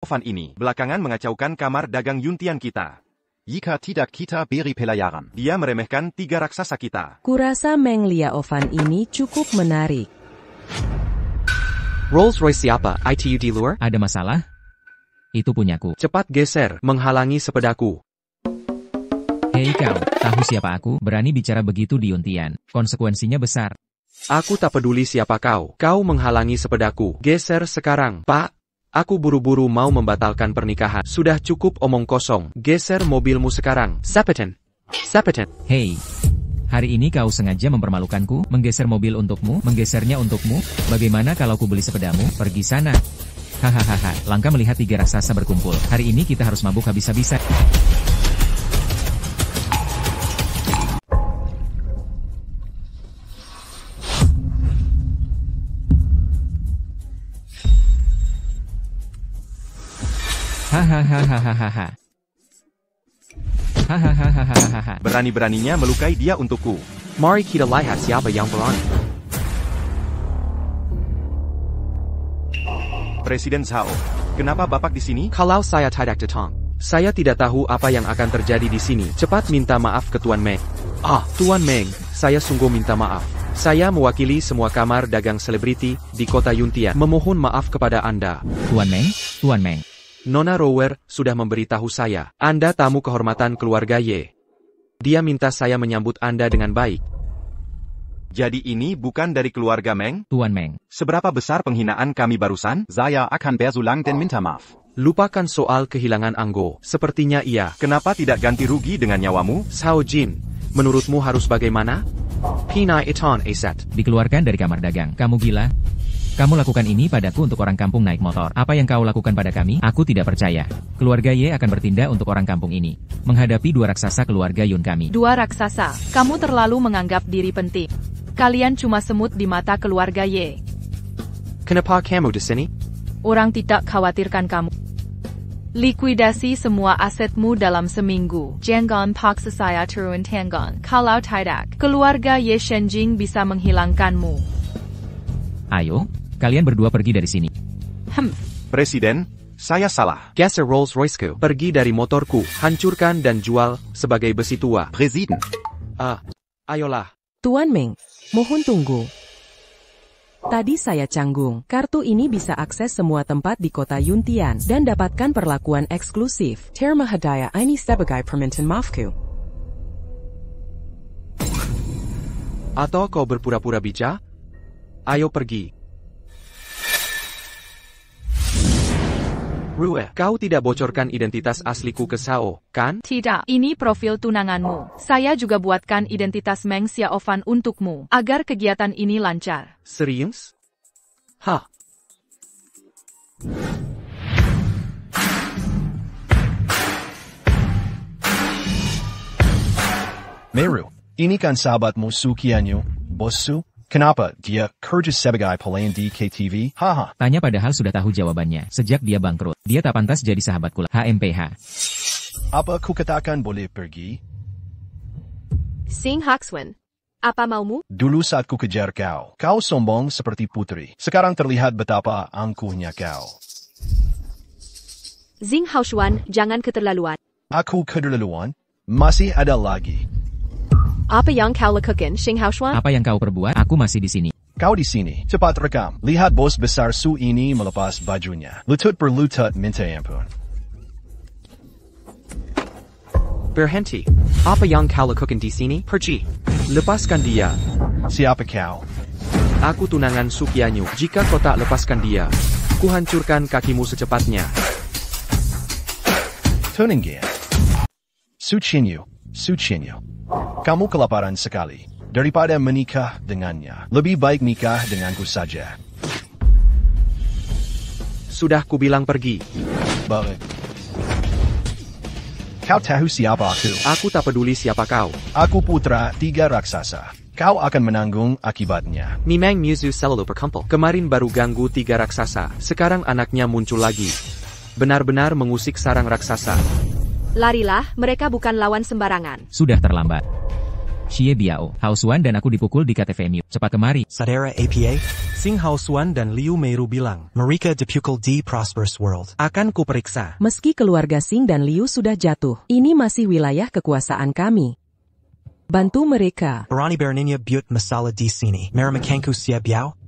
Van ini belakangan mengacaukan kamar dagang Yuntian kita. Jika tidak kita beri pelajaran. Dia meremehkan 3 raksasa kita. Kurasa Meng Liaovan ini cukup menarik. Rolls-Royce siapa? ITU Dealer? Ada masalah? Itu punyaku. Cepat geser, menghalangi sepedaku. Hei kau, tahu siapa aku? Berani bicara begitu di Yuntian. Konsekuensinya besar. Aku tak peduli siapa kau. Kau menghalangi sepedaku. Geser sekarang, Pak. Aku buru-buru mau membatalkan pernikahan. Sudah cukup omong kosong. Geser mobilmu sekarang. Sapeten. Sapeten. Hei, hari ini kau sengaja mempermalukanku, menggeser mobil untukmu, menggesernya untukmu. Bagaimana kalau ku beli sepedamu? Pergi sana. Hahaha, langka melihat 3 raksasa berkumpul. Hari ini kita harus mabuk habis-habisan. Hahaha. Hahaha. Berani-beraninya melukai dia untukku. Mari kita lihat siapa yang berani. Presiden Zhao, kenapa Bapak di sini? Kalau saya tidak datang, saya tidak tahu apa yang akan terjadi di sini. Cepat minta maaf ke Tuan Meng. Tuan Meng, saya sungguh minta maaf. Saya mewakili semua kamar dagang selebriti di kota Yuntian. Memohon maaf kepada Anda. Tuan Meng. Nona Rower sudah memberitahu saya. Anda tamu kehormatan keluarga Ye. Dia minta saya menyambut Anda dengan baik. Jadi ini bukan dari keluarga Meng? Tuan Meng. Seberapa besar penghinaan kami barusan? Saya akan bersulang dan minta maaf. Lupakan soal kehilangan Anggo. Sepertinya iya. Kenapa tidak ganti rugi dengan nyawamu? Sao Jin, menurutmu harus bagaimana? Pinai Iton Aset. Dikeluarkan dari kamar dagang. Kamu gila? Kamu lakukan ini padaku untuk orang kampung naik motor. Apa yang kau lakukan pada kami? Aku tidak percaya. Keluarga Ye akan bertindak untuk orang kampung ini. Menghadapi 2 raksasa keluarga Yun kami. 2 raksasa, kamu terlalu menganggap diri penting. Kalian cuma semut di mata keluarga Ye. Kenapa kamu di sini? Orang tidak khawatirkan kamu. Likuidasi semua asetmu dalam seminggu. Jangan paksa saya turun tangan. Kalau tidak, keluarga Ye Shenjing bisa menghilangkanmu. Ayo, kalian berdua pergi dari sini. Presiden, saya salah. Geser Rolls-Royceku. Pergi dari motorku. Hancurkan dan jual sebagai besi tua. Presiden. Ayolah. Tuan Meng, mohon tunggu. Tadi saya canggung. Kartu ini bisa akses semua tempat di kota Yuntian dan dapatkan perlakuan eksklusif. Terma hadaya ini sebagai permintaan maafku. Atau kau berpura-pura bijak? Ayo pergi. Rue, kau tidak bocorkan identitas asliku ke Sao, kan? Tidak, ini profil tunanganmu. Saya juga buatkan identitas Meng Xiaovan untukmu, agar kegiatan ini lancar. Serius? Meru, ini kan sahabatmu Sukianyu, bossu? Kenapa dia kerja sebagai pelayan di KTV? Tanya padahal sudah tahu jawabannya. Sejak dia bangkrut, dia tak pantas jadi sahabatku. HMPH. Apa ku katakan boleh pergi? Sing Hakswen, apa maumu? Dulu saat ku kejar kau, kau sombong seperti putri. Sekarang terlihat betapa angkuhnya kau. Zing Haoshuan, jangan keterlaluan. Aku keterlaluan? Masih ada lagi. Apa yang kau lakukan, Xing Haoshuan? Apa yang kau perbuat? Aku masih di sini. Kau di sini. Cepat rekam. Lihat bos besar Su ini melepas bajunya. Lutut berlutut minta ampun. Berhenti. Apa yang kau lakukan di sini? Pergi. Lepaskan dia. Siapa kau? Aku tunangan Sukianyu. Jika kau tak lepaskan dia, ku hancurkan kakimu secepatnya. Tunangan. Suchinyu. Kamu kelaparan sekali. Daripada menikah dengannya, lebih baik nikah denganku saja. Sudah kubilang pergi. Baik. Kau tahu siapa aku? Aku tak peduli siapa kau. Aku putra 3 raksasa. Kau akan menanggung akibatnya. Mimeng Muzu selalu berkumpul. Kemarin baru ganggu 3 raksasa. Sekarang anaknya muncul lagi. Benar-benar mengusik sarang raksasa. Larilah, mereka bukan lawan sembarangan. Sudah terlambat. Xie Biao, Hao Xuan dan aku dipukul di KTVMU. Cepat kemari. Saudara APA, Sing Hao Xuan dan Liu Meiru bilang, mereka dipukul di Prosperous World. Akan kuperiksa. Meski keluarga Sing dan Liu sudah jatuh, ini masih wilayah kekuasaan kami. Bantu mereka. Berani beraninya buat masalah di sini. Meramakanku siap Biao?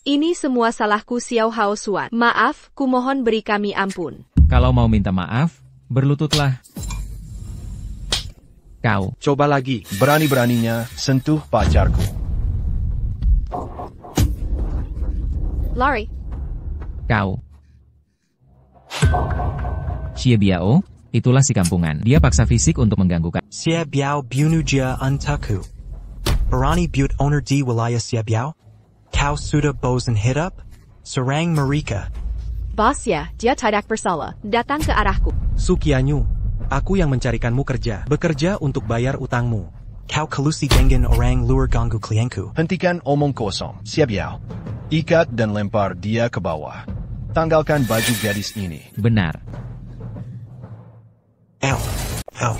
Ini semua salahku Xiao Hao Xuan. Maaf, kumohon beri kami ampun. Kalau mau minta maaf, berlututlah. Kau. Coba lagi. Berani-beraninya sentuh pacarku. Lari. Kau. Xie Biao, itulah si kampungan. Dia paksa fisik untuk mengganggu kau. Siap Biao bunuh antaku. Berani buat owner di wilayah Siap Biao? Kau sudah bosan hidup? Serang mereka. Bos ya, dia tidak bersalah. Datang ke arahku. Sukianyu, aku yang mencarikanmu kerja. Bekerja untuk bayar utangmu. Kau kelusi dengan orang luar ganggu klienku. Hentikan omong kosong. Siap Yao. Ikat dan lempar dia ke bawah. Tanggalkan baju gadis ini. Benar. Ow. Ow.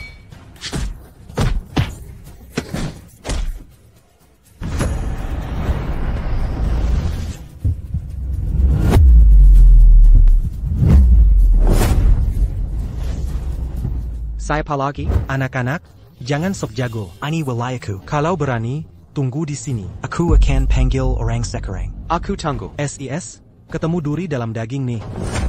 Saya palagi, anak-anak, jangan sok jago. Ini wilayahku. Kalau berani, tunggu di sini. Aku akan panggil orang sekarang. Aku tunggu. SIS, ketemu duri dalam daging nih.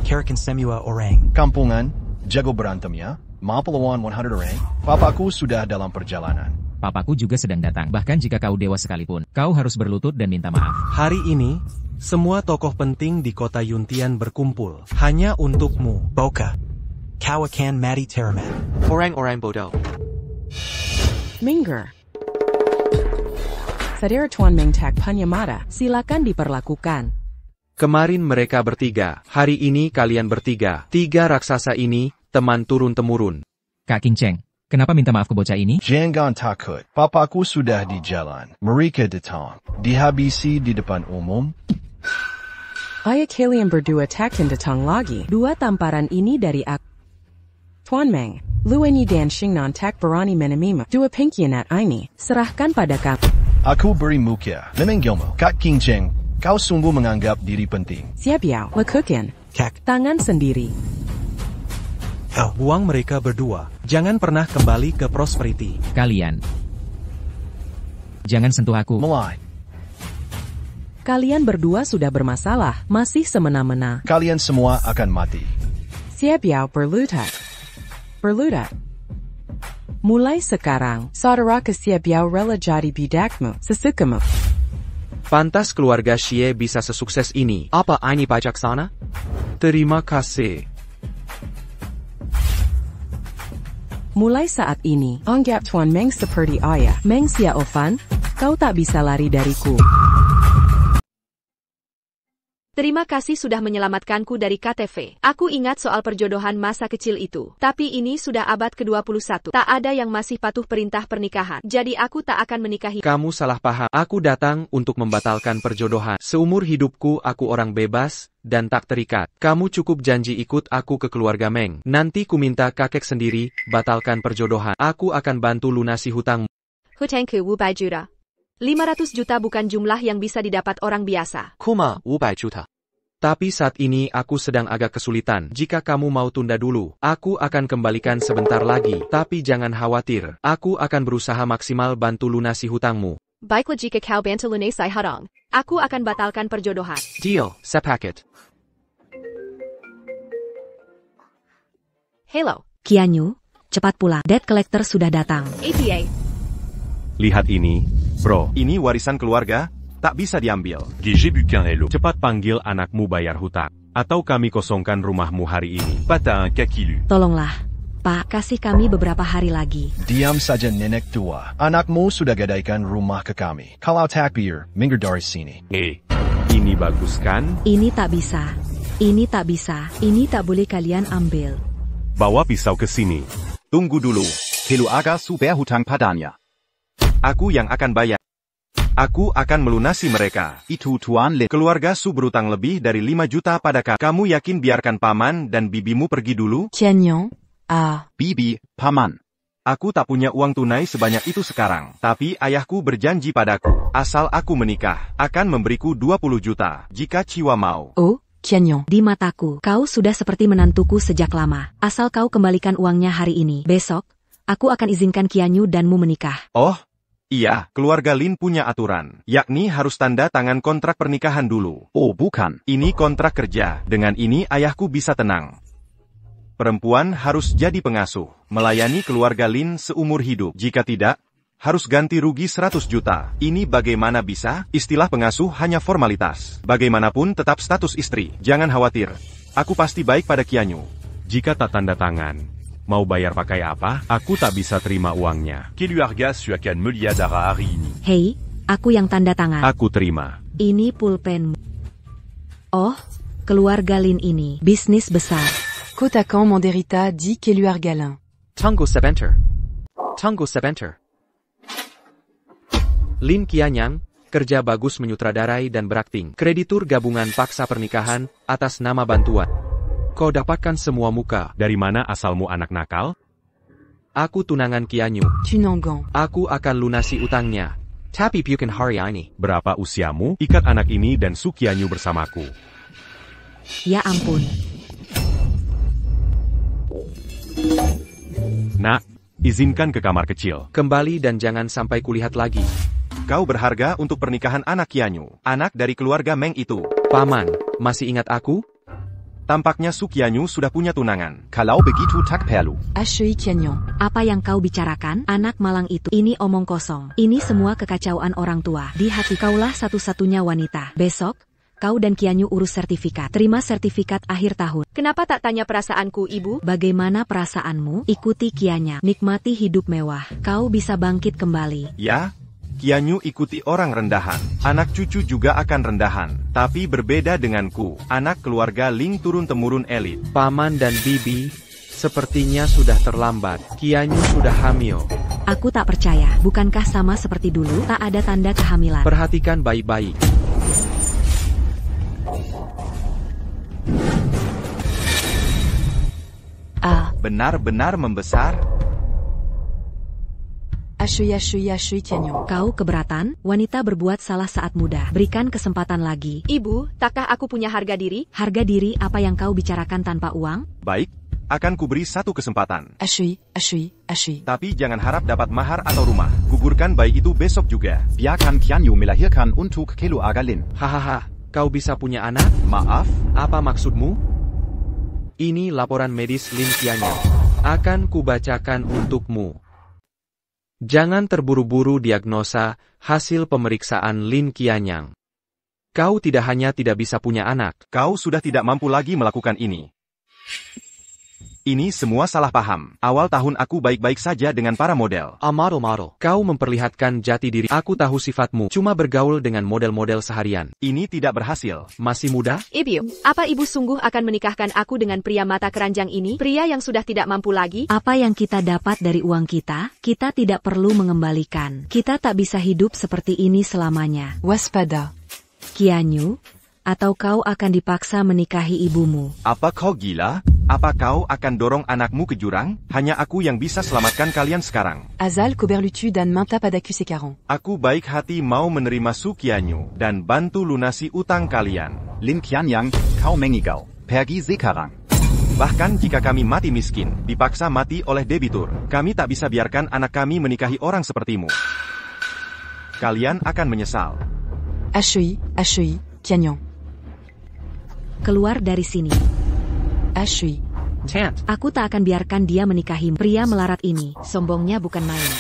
Karakan semua orang. Kampungan, jago berantem ya. Mau pelawan 100 orang? Papaku sudah dalam perjalanan. Papaku juga sedang datang. Bahkan jika kau dewa sekalipun, kau harus berlutut dan minta maaf. Hari ini, semua tokoh penting di kota Yuntian berkumpul. Hanya untukmu, Boka. Kau akan mati teramat. Orang-orang bodoh. Minger. Saudara Tuan Meng Tak Panyamada, silakan diperlakukan. Kemarin mereka bertiga, hari ini kalian bertiga. Tiga raksasa ini, teman turun-temurun. Kak King Cheng, kenapa minta maaf ke bocah ini? Jangan takut. Papaku sudah di jalan. Mereka datang. Dihabisi di depan umum. Ayah kalian berdua takkan datang lagi. Dua tamparan ini dari aku. Tuan Meng, Luenyi dan Xingnan tak berani menerima. Dua pengkhianat ini, serahkan pada kami. Aku beri muka. Memanggilmu. Kak King Cheng, kau sungguh menganggap diri penting. Siap Yao, lakukan. Kak. Tangan sendiri. Buang mereka berdua. Jangan pernah kembali ke Prosperity. Kalian. Jangan sentuh aku. Mulai. Kalian berdua sudah bermasalah, masih semena-mena. Kalian semua akan mati. Siap Yao berlutut. Berlutut. Mulai sekarang, saudara ke Siap Yao rela jadi bidakmu, sesukamu. Pantas keluarga Xie bisa sesukses ini. Apa ini bijaksana? Terima kasih. Mulai saat ini, anggap Tuan Meng seperti ayah. Meng Xiaofan, kau tak bisa lari dariku. Terima kasih sudah menyelamatkanku dari KTV. Aku ingat soal perjodohan masa kecil itu. Tapi ini sudah abad ke-21. Tak ada yang masih patuh perintah pernikahan. Jadi aku tak akan menikahi. Kamu salah paham. Aku datang untuk membatalkan perjodohan. Seumur hidupku aku orang bebas dan tak terikat. Kamu cukup janji ikut aku ke keluarga Meng. Nanti ku minta kakek sendiri batalkan perjodohan. Aku akan bantu lunasi hutangmu. Hutangku 500 juta. 500 juta bukan jumlah yang bisa didapat orang biasa. Kuma 500 juta. Tapi saat ini aku sedang agak kesulitan. Jika kamu mau tunda dulu, aku akan kembalikan sebentar lagi. Tapi jangan khawatir, aku akan berusaha maksimal bantu lunasi hutangmu. Baiklah jika kau bantu lunasi hutang, aku akan batalkan perjodohan. Deal, sepakat. Hello. Qianyu, cepat pula. Debt collector sudah datang. APA. Lihat ini, bro. Ini warisan keluarga, tak bisa diambil. Cepat panggil anakmu bayar hutang. Atau kami kosongkan rumahmu hari ini. Tolonglah, Pak, kasih kami beberapa hari lagi. Diam saja nenek tua. Anakmu sudah gadaikan rumah ke kami. Kalau takbir, minggir dari sini. Ini bagus kan? Ini tak bisa. Ini tak bisa. Ini tak boleh kalian ambil. Bawa pisau ke sini. Tunggu dulu. Helu aga super hutang padanya. Aku yang akan bayar. Aku akan melunasi mereka. Itu Tuan Le. Keluarga Su berutang lebih dari 5 juta pada kamu. Kamu yakin biarkan paman dan bibimu pergi dulu? Qianyong, Bibi, Paman. Aku tak punya uang tunai sebanyak itu sekarang. Tapi ayahku berjanji padaku, asal aku menikah, akan memberiku 20 juta, jika Ciwa mau. Oh, Qiangyong. Di mataku, kau sudah seperti menantuku sejak lama. Asal kau kembalikan uangnya hari ini. Besok, aku akan izinkan Qianyu danmu menikah. Oh, iya, keluarga Lin punya aturan, yakni harus tanda tangan kontrak pernikahan dulu. Oh, bukan. Ini kontrak kerja, dengan ini ayahku bisa tenang. Perempuan harus jadi pengasuh, melayani keluarga Lin seumur hidup. Jika tidak, harus ganti rugi 100 juta. Ini bagaimana bisa? Istilah pengasuh hanya formalitas. Bagaimanapun tetap status istri. Jangan khawatir, aku pasti baik pada Qianyu. Jika tak tanda tangan, mau bayar pakai apa? Aku tak bisa terima uangnya. Hei, aku yang tanda tangan. Aku terima. Ini pulpenmu. Oh, keluarga Lin ini bisnis besar. Kotakan Manderita dit Keluar Galin. Tunggu sebentar. Tunggu sebentar. Lin Qianyang, kerja bagus menyutradarai dan berakting. Kreditur gabungan paksa pernikahan, atas nama bantuan. Kau dapatkan semua muka. Dari mana asalmu anak nakal? Aku tunangan Qianyu. Tunangan. Aku akan lunasi utangnya. Tapi bukan hari ini. Berapa usiamu? Ikat anak ini dan Su Qianyu bersamaku. Ya ampun. Nak, izinkan ke kamar kecil. Kembali dan jangan sampai kulihat lagi. Kau berharga untuk pernikahan anak Qianyu, anak dari keluarga Meng itu. Paman, masih ingat aku? Tampaknya Su Qianyu sudah punya tunangan. Kalau begitu tak perlu. Ashui Qiangyong. Apa yang kau bicarakan, anak malang itu? Ini omong kosong. Ini semua kekacauan orang tua. Di hati kaulah satu-satunya wanita. Besok, kau dan Qianyu urus sertifikat. Terima sertifikat akhir tahun. Kenapa tak tanya perasaanku, Ibu? Bagaimana perasaanmu? Ikuti Qianya. Nikmati hidup mewah. Kau bisa bangkit kembali. Ya, Qianyu ikuti orang rendahan. Anak cucu juga akan rendahan. Tapi berbeda denganku. Anak keluarga Ling turun-temurun elit. Paman dan Bibi, sepertinya sudah terlambat. Qianyu sudah hamil. Aku tak percaya. Bukankah sama seperti dulu? Tak ada tanda kehamilan. Perhatikan baik-baik. Benar-benar membesar. Ashui Qiangyong. Kau keberatan? Wanita berbuat salah saat muda. Berikan kesempatan lagi. Ibu, takkah aku punya harga diri? Harga diri apa yang kau bicarakan tanpa uang? Baik, akan kuberi satu kesempatan. Ashui. Tapi jangan harap dapat mahar atau rumah. Gugurkan bayi itu besok juga. Biarkan Qianyu melahirkan untuk keluarga Lin. Hahaha, kau bisa punya anak? Maaf, Apa maksudmu? Ini laporan medis Lin Qianyang. Akan kubacakan untukmu. Jangan terburu-buru diagnosa hasil pemeriksaan Lin Qianyang. Kau tidak hanya tidak bisa punya anak. kau sudah tidak mampu lagi melakukan ini. Ini semua salah paham. Awal tahun aku baik-baik saja dengan para model. Model. Kau memperlihatkan jati diri. Aku tahu sifatmu. Cuma bergaul dengan model-model seharian. Ini tidak berhasil. Masih muda? Ibu, apa Ibu sungguh akan menikahkan aku dengan pria mata keranjang ini? Pria yang sudah tidak mampu lagi? Apa yang kita dapat dari uang kita tidak perlu mengembalikan. Kita tak bisa hidup seperti ini selamanya. Waspada. Qianyu, atau kau akan dipaksa menikahi ibumu. Apa kau gila? Apa kau akan dorong anakmu ke jurang? Hanya aku yang bisa selamatkan kalian sekarang. Azal Koberlutu dan Manta Padaku Sekarang. Aku baik hati mau menerima Su Qianyu dan bantu lunasi utang kalian. Lin Qianyang, kau mengigau. Pergi sekarang. Bahkan jika kami mati miskin, dipaksa mati oleh debitur, kami tak bisa biarkan anak kami menikahi orang sepertimu. Kalian akan menyesal. Ashui Qiangyong. Keluar dari sini. Ashui. Tant. Aku tak akan biarkan dia menikahi pria melarat ini. Sombongnya bukan main.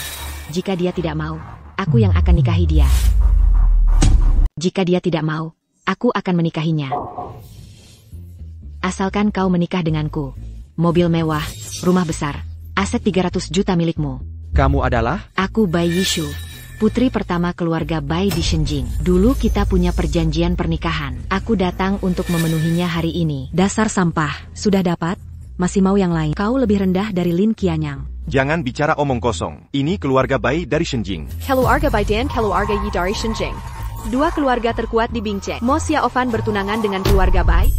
Jika dia tidak mau, aku yang akan nikahi dia. Jika dia tidak mau, aku akan menikahinya. Asalkan kau menikah denganku. Mobil mewah, rumah besar, aset 300 juta milikmu. Kamu adalah? Aku Bai Yishu, putri pertama keluarga Bai di Shenjing. Dulu kita punya perjanjian pernikahan. Aku datang untuk memenuhinya hari ini. Dasar sampah, sudah dapat? Masih mau yang lain? Kau lebih rendah dari Lin Qianyang. Jangan bicara omong kosong. Ini keluarga Bai dari Shenjing. Keluarga Bai dan keluarga Yi dari Shenjing. Dua keluarga terkuat di Bingcheng. Mo Xiaofan bertunangan dengan keluarga Bai?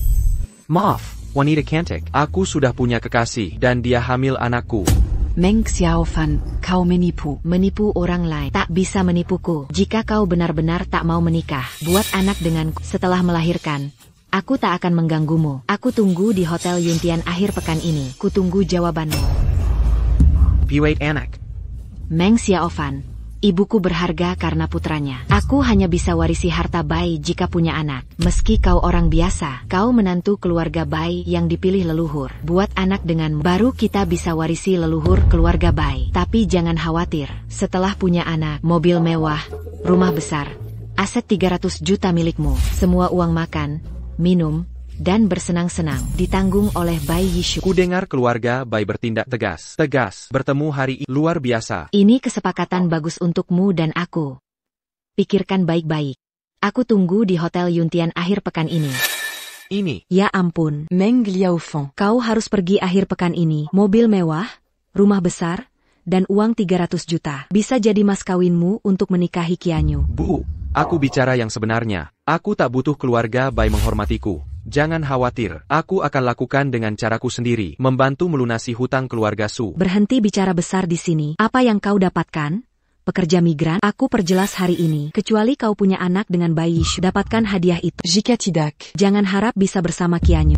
Maaf, wanita cantik. Aku sudah punya kekasih, dan dia hamil anakku. Meng Xiaofan, kau menipu. Menipu orang lain. Tak bisa menipuku. Jika kau benar-benar tak mau menikah, buat anak denganku setelah melahirkan, aku tak akan mengganggumu. Aku tunggu di Hotel Yuntian akhir pekan ini. Kutunggu jawabanmu. Piwait anak. Meng Xiaofan, ibuku berharga karena putranya. Aku hanya bisa warisi harta Bai jika punya anak. Meski kau orang biasa, kau menantu keluarga Bai yang dipilih leluhur. Buat anak denganmu, baru kita bisa warisi leluhur keluarga Bai. Tapi jangan khawatir, setelah punya anak, mobil mewah, rumah besar, aset 300 juta milikmu, semua uang makan, minum, dan bersenang-senang ditanggung oleh Bai Yishu. Ku dengar keluarga Bai bertindak tegas. Bertemu hari ini luar biasa. Ini kesepakatan bagus untukmu dan aku. Pikirkan baik-baik. Aku tunggu di Hotel Yuntian akhir pekan ini. Ini. Ya ampun, Meng Liaofeng. Kau harus pergi akhir pekan ini. Mobil mewah, rumah besar, dan uang 300 juta. Bisa jadi mas kawinmu untuk menikahi Qianyu. Bu, aku bicara yang sebenarnya. Aku tak butuh keluarga Bai menghormatiku. Jangan khawatir, aku akan lakukan dengan caraku sendiri, membantu melunasi hutang keluarga Su. Berhenti bicara besar di sini. Apa yang kau dapatkan? Pekerja migran? Aku perjelas hari ini. Kecuali kau punya anak dengan Bai Yishu, dapatkan hadiah itu. Jika tidak, jangan harap bisa bersama Qianyu.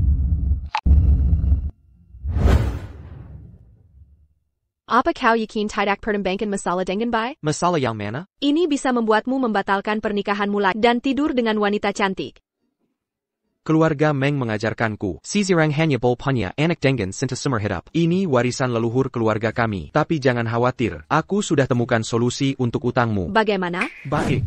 Apa kau yakin tidak pertembangan masalah dengan Bai? Masalah yang mana? Ini bisa membuatmu membatalkan pernikahanmu lagi dan tidur dengan wanita cantik. Keluarga Meng mengajarkanku, Sisirang hanya punya anak dengan sinta sumber hidup. Ini warisan leluhur keluarga kami. Tapi jangan khawatir, aku sudah temukan solusi untuk utangmu. Bagaimana? Baik.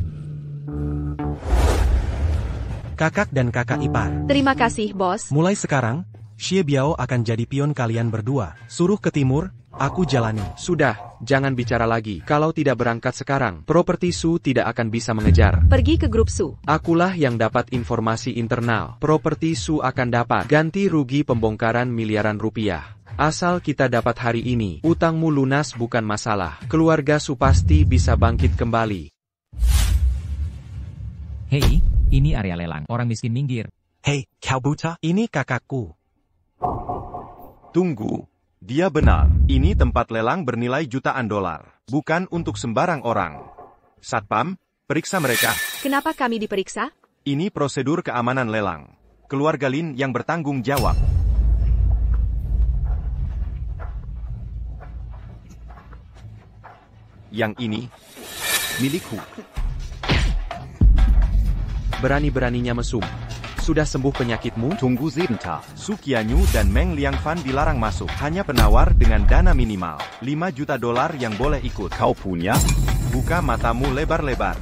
Kakak dan kakak ipar. Terima kasih, bos. Mulai sekarang, Xie Biao akan jadi pion kalian berdua. Suruh ke timur, aku jalani. Sudah, jangan bicara lagi. Kalau tidak berangkat sekarang, properti Su tidak akan bisa mengejar. Pergi ke grup Su. Akulah yang dapat informasi internal. Properti Su akan dapat ganti rugi pembongkaran miliaran rupiah. Asal kita dapat hari ini, utangmu lunas bukan masalah. Keluarga Su pasti bisa bangkit kembali. Hei, ini area lelang. Orang miskin minggir. Hei, kau buta? Ini kakakku. Tunggu. Dia benar. Ini tempat lelang bernilai jutaan dolar. Bukan untuk sembarang orang. Satpam, periksa mereka. Kenapa kami diperiksa? Ini prosedur keamanan lelang. Keluarga Lin yang bertanggung jawab. Yang ini, milikku. Berani-beraninya mesum. Sudah sembuh penyakitmu? Tunggu sebentar. Su Qianyu dan Meng Liangfan dilarang masuk. Hanya penawar dengan dana minimal. 5 juta dolar yang boleh ikut. Kau punya? Buka matamu lebar-lebar.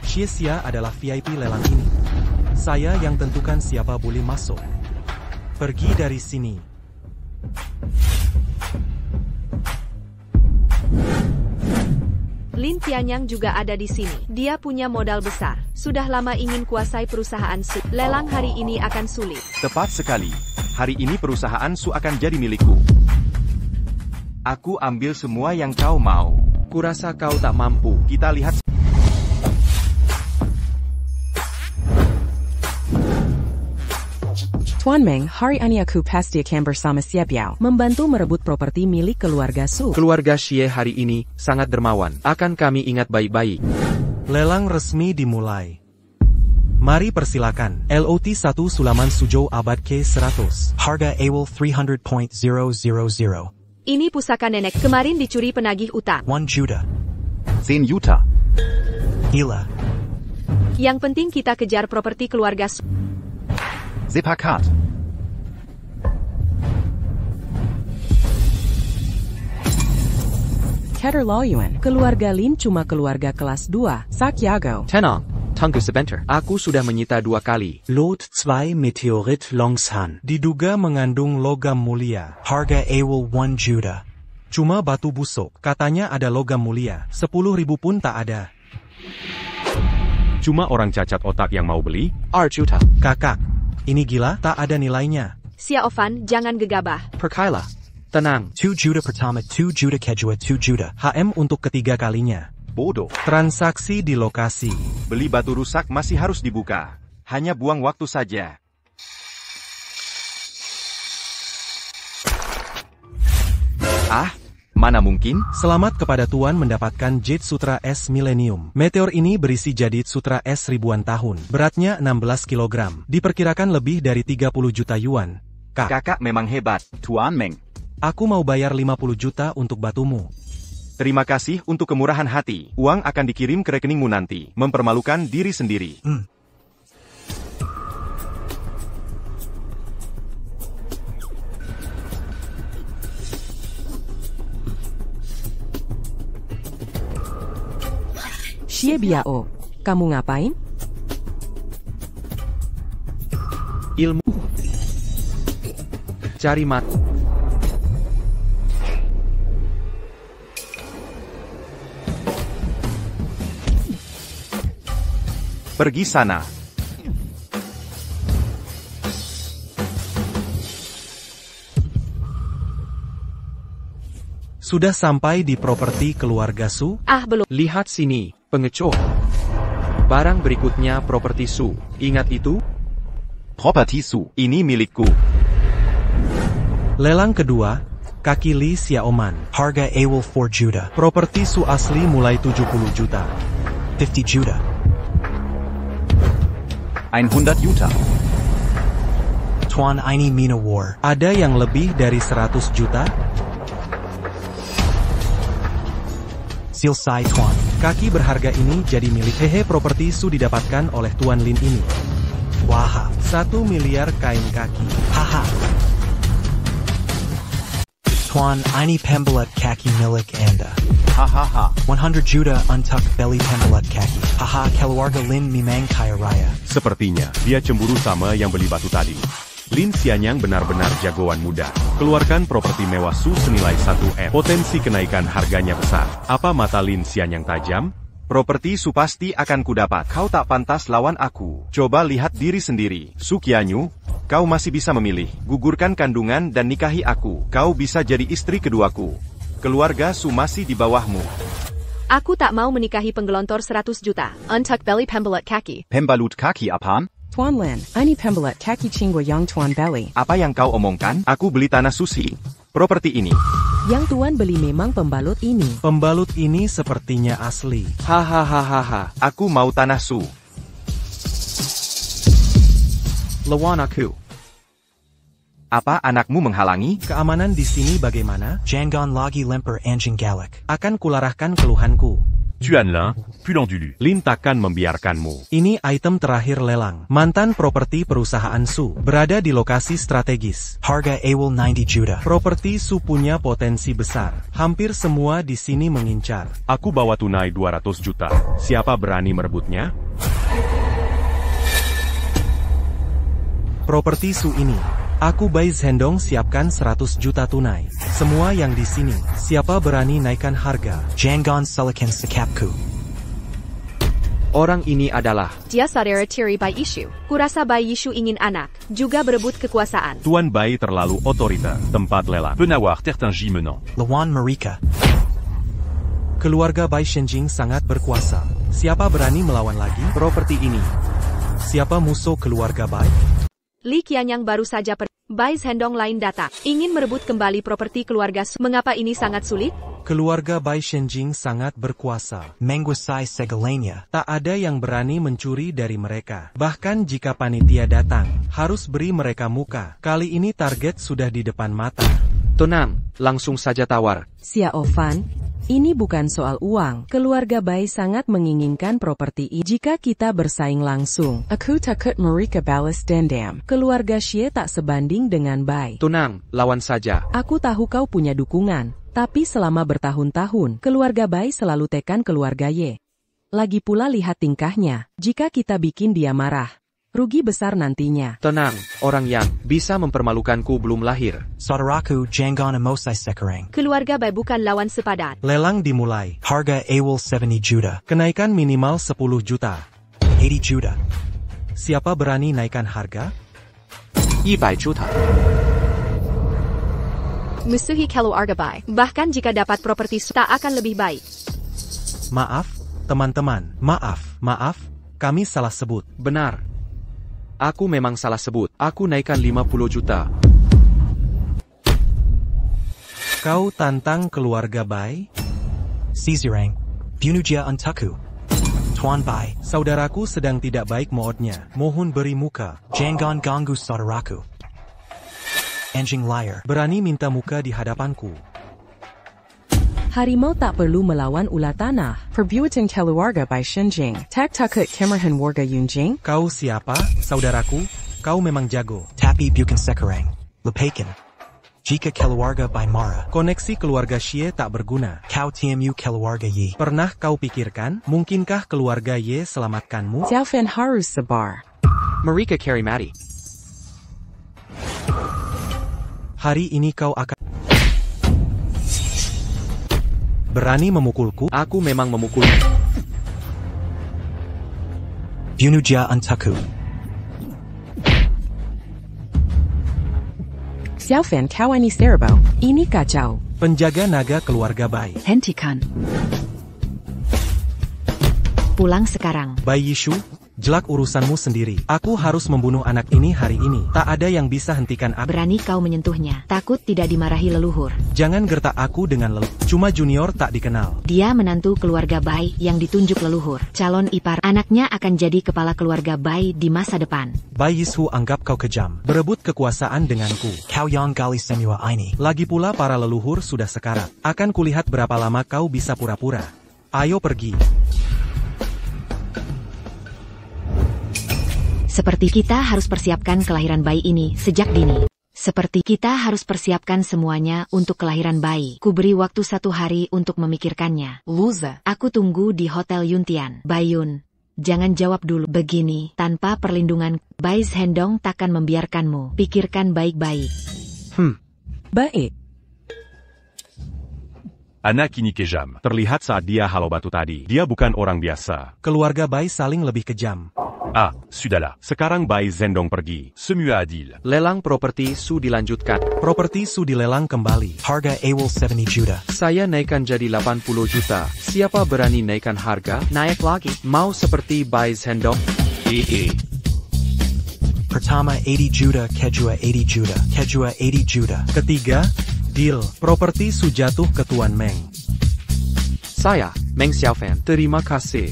Xie Xia adalah VIP lelang ini. Saya yang tentukan siapa boleh masuk. Pergi dari sini. Lin Tianyang juga ada di sini. Dia punya modal besar. Sudah lama ingin kuasai perusahaan Su. Lelang hari ini akan sulit. Tepat sekali. Hari ini perusahaan Su akan jadi milikku. Aku ambil semua yang kau mau. Kurasa kau tak mampu. Kita lihat. Tuan Meng, hari ini aku pasti akan bersama Xie Biao, membantu merebut properti milik keluarga Su. Keluarga Xie hari ini sangat dermawan. Akan kami ingat baik-baik. Lelang resmi dimulai. Mari persilakan. LOT 1 Sulaman Suzhou abad ke-100. Harga awal 300.000. Ini pusaka nenek. Kemarin dicuri penagih utang. 1 juta. 10 juta. Gila. Yang penting kita kejar properti keluarga Su. Sepakat. Keter Laoyuan, keluarga Lin cuma keluarga kelas 2, Sakyago. Tenang, tunggu sebentar. Aku sudah menyita 2 kali. Lot 2 Meteorit Longshan. Diduga mengandung logam mulia. Harga awal 1 juta. Cuma batu busuk. Katanya ada logam mulia. 10.000 pun tak ada. Cuma orang cacat otak yang mau beli? Arjuta. Kakak, ini gila, tak ada nilainya. Xiaofan, jangan gegabah. Perkailah. Tenang. 2 juta pertama, 2 juta kedua, 2 juta. HM untuk ketiga kalinya. Bodoh. Transaksi di lokasi. Beli batu rusak masih harus dibuka. Hanya buang waktu saja. Ah, mana mungkin? Selamat kepada Tuan mendapatkan Jade Sutra S Millennium. Meteor ini berisi Jade Sutra S ribuan tahun. Beratnya 16 kg. Diperkirakan lebih dari 30 juta yuan. Kakak memang hebat, Tuan Meng. Aku mau bayar 50 juta untuk batumu. Terima kasih untuk kemurahan hati. Uang akan dikirim ke rekeningmu nanti. Mempermalukan diri sendiri. Xie Biao, kamu ngapain? Ilmu. Cari mat. Pergi sana. Sudah sampai di properti keluarga Su? Belum. Lihat sini, pengecut. Barang berikutnya properti Su. Ingat itu? Properti Su, ini milikku. Lelang kedua, kaki Li Xiaoman. Harga Awal 4 juta. Properti Su asli mulai 70 juta. 50 juta. 100 juta. Tuan ini Mina War. Ada yang lebih dari 100 juta? Silsai Tuan. Kaki berharga ini jadi milik properti Su didapatkan oleh Tuan Lin ini. Wah, 1 miliar kain kaki. Haha. Tuan ini pembelat kaki milik Anda. Hahaha. 100 juta untucked belly pembelat kaki. Haha, keluarga Lin memang kaya raya. Sepertinya, dia cemburu sama yang beli batu tadi. Lin Xianyang benar-benar jagoan muda. Keluarkan properti mewah Su senilai 1 M. Potensi kenaikan harganya besar. Apa mata Lin Xianyang tajam? Properti Su pasti akan kudapat. Kau tak pantas lawan aku. Coba lihat diri sendiri. Su Qianyu, kau masih bisa memilih. Gugurkan kandungan dan nikahi aku. Kau bisa jadi istri keduaku. Keluarga Su masih di bawahmu. Aku tak mau menikahi penggelontor 100 juta. Untucked belly pembelat kaki. Pembalut kaki apaan? Tuan Lin, ini pembelat kaki Qingguo Yang Tuan Belly. Apa yang kau omongkan? Aku beli tanah Susi. Properti ini. Yang Tuan beli memang pembalut ini. Pembalut ini sepertinya asli. Hahaha. Aku mau tanah Su. Lawan aku. Apa anakmu menghalangi? Keamanan di sini bagaimana? Jangan lagi lempar anjing galak. Akan kularahkan keluhanku. Tuan Lin, Lin takkan membiarkanmu. Ini item terakhir lelang. Mantan properti perusahaan Su. Berada di lokasi strategis. Harga Awal 90 juta. Properti Su punya potensi besar. Hampir semua di sini mengincar. Aku bawa tunai 200 juta. Siapa berani merebutnya? Properti Su ini. Aku Bai Zhendong siapkan 100 juta tunai. Semua yang di sini, siapa berani naikkan harga? Jangan selekan sekapku. Orang ini adalah Dia saudara tiri Bai Yishu. Kurasa Bai Yishu ingin anak, juga berebut kekuasaan. Tuan Bai terlalu otoriter. Tempat lelang. Penawar tertinggi menang. Lawan Marika. Keluarga Bai Shenjing sangat berkuasa. Siapa berani melawan lagi? Properti ini. Siapa musuh keluarga Bai? Li Qianyang baru saja Bai Zhendong lain datang. Ingin merebut kembali properti keluarga Su. Mengapa ini sangat sulit? Keluarga Bai Shenjing sangat berkuasa. Menguasai segalanya. Tak ada yang berani mencuri dari mereka. Bahkan jika panitia datang, harus beri mereka muka. Kali ini target sudah di depan mata. tenang, langsung saja tawar. Xiao Fan, ini bukan soal uang. Keluarga Bai sangat menginginkan properti ini. Jika kita bersaing langsung, aku takut mereka balas dendam. Keluarga Xie tak sebanding dengan Bai. Tenang, lawan saja. Aku tahu kau punya dukungan. Tapi selama bertahun-tahun, keluarga Bai selalu tekan keluarga Ye. Lagi pula lihat tingkahnya. Jika kita bikin dia marah, rugi besar nantinya. Tenang, orang yang bisa mempermalukanku belum lahir. Saudaraku jangan emosi sekarang. Keluarga Bai bukan lawan sepadan. Lelang dimulai. Harga Awal 70 juta. Kenaikan minimal 10 juta. 80 juta. Siapa berani naikkan harga? 100 juta. Musuhi keluarga Bai. Bahkan jika dapat properti tak akan lebih baik. Maaf, teman-teman. Maaf. Kami salah sebut. Benar. Aku memang salah sebut. Aku naikkan 50 juta. Kau tantang keluarga Bai? Sizirang, Bunuja untukku. Tuan Bai, saudaraku sedang tidak baik moodnya. Mohon beri muka. Jangan ganggu saudaraku. Anjing liar, berani minta muka di hadapanku. Harimau tak perlu melawan ular tanah. Perbuatan keluarga Bai Shenjing. Tak takut kemarahan warga Yunjing? Kau siapa, saudaraku? Kau memang jago. Tapi bukan sekarang. Lepaskan. Jika keluarga Bai marah, koneksi keluarga Xie tak berguna. Kau TMU keluarga Yi. Pernah kau pikirkan, mungkinkah keluarga Ye selamatkanmu? Xiao Fan harus sabar. Marika Karimati. Hari ini kau akan berani memukulku? Aku memang memukul. Bunuja untukku. Xiao Fan kawani serbo. Ini kacau. Penjaga naga keluarga Bai. Hentikan. Pulang sekarang. Bai Yishu, jelak urusanmu sendiri. Aku harus membunuh anak ini hari ini. Tak ada yang bisa hentikan aku. Berani kau menyentuhnya. Takut tidak dimarahi leluhur. Jangan gertak aku dengan leluhur. Cuma junior tak dikenal. Dia menantu keluarga Bai yang ditunjuk leluhur. Calon ipar. Anaknya akan jadi kepala keluarga Bai di masa depan. Bai Yishu anggap kau kejam. Berebut kekuasaan denganku. Kau yang gali semua ini. Lagi pula para leluhur sudah sekarat. Akan kulihat berapa lama kau bisa pura-pura. Ayo pergi. Seperti kita harus persiapkan kelahiran bayi ini sejak dini. Seperti kita harus persiapkan semuanya untuk kelahiran bayi. Ku beri waktu 1 hari untuk memikirkannya. Luza. Aku tunggu di Hotel Yuntian. Bayun, jangan jawab dulu. Begini, tanpa perlindungan, Bai Zhendong takkan membiarkanmu. Pikirkan baik-baik. Baik. Anak ini kejam. Terlihat saat dia halau batu tadi. Dia bukan orang biasa. Keluarga Bai saling lebih kejam. Ah, sudahlah. Sekarang Bai Zhendong pergi. Semua adil. Lelang properti Su dilanjutkan. Properti Su dilelang kembali. Harga awal 70 juta. Saya naikkan jadi 80 juta. Siapa berani naikkan harga? Naik lagi. Mau seperti Bai Zhendong? Pertama 80 juta, kedua 80 juta, kedua 80 juta. Ketiga, deal. Properti Su jatuh ke Tuan Meng. Saya, Meng Xiaofan. Terima kasih.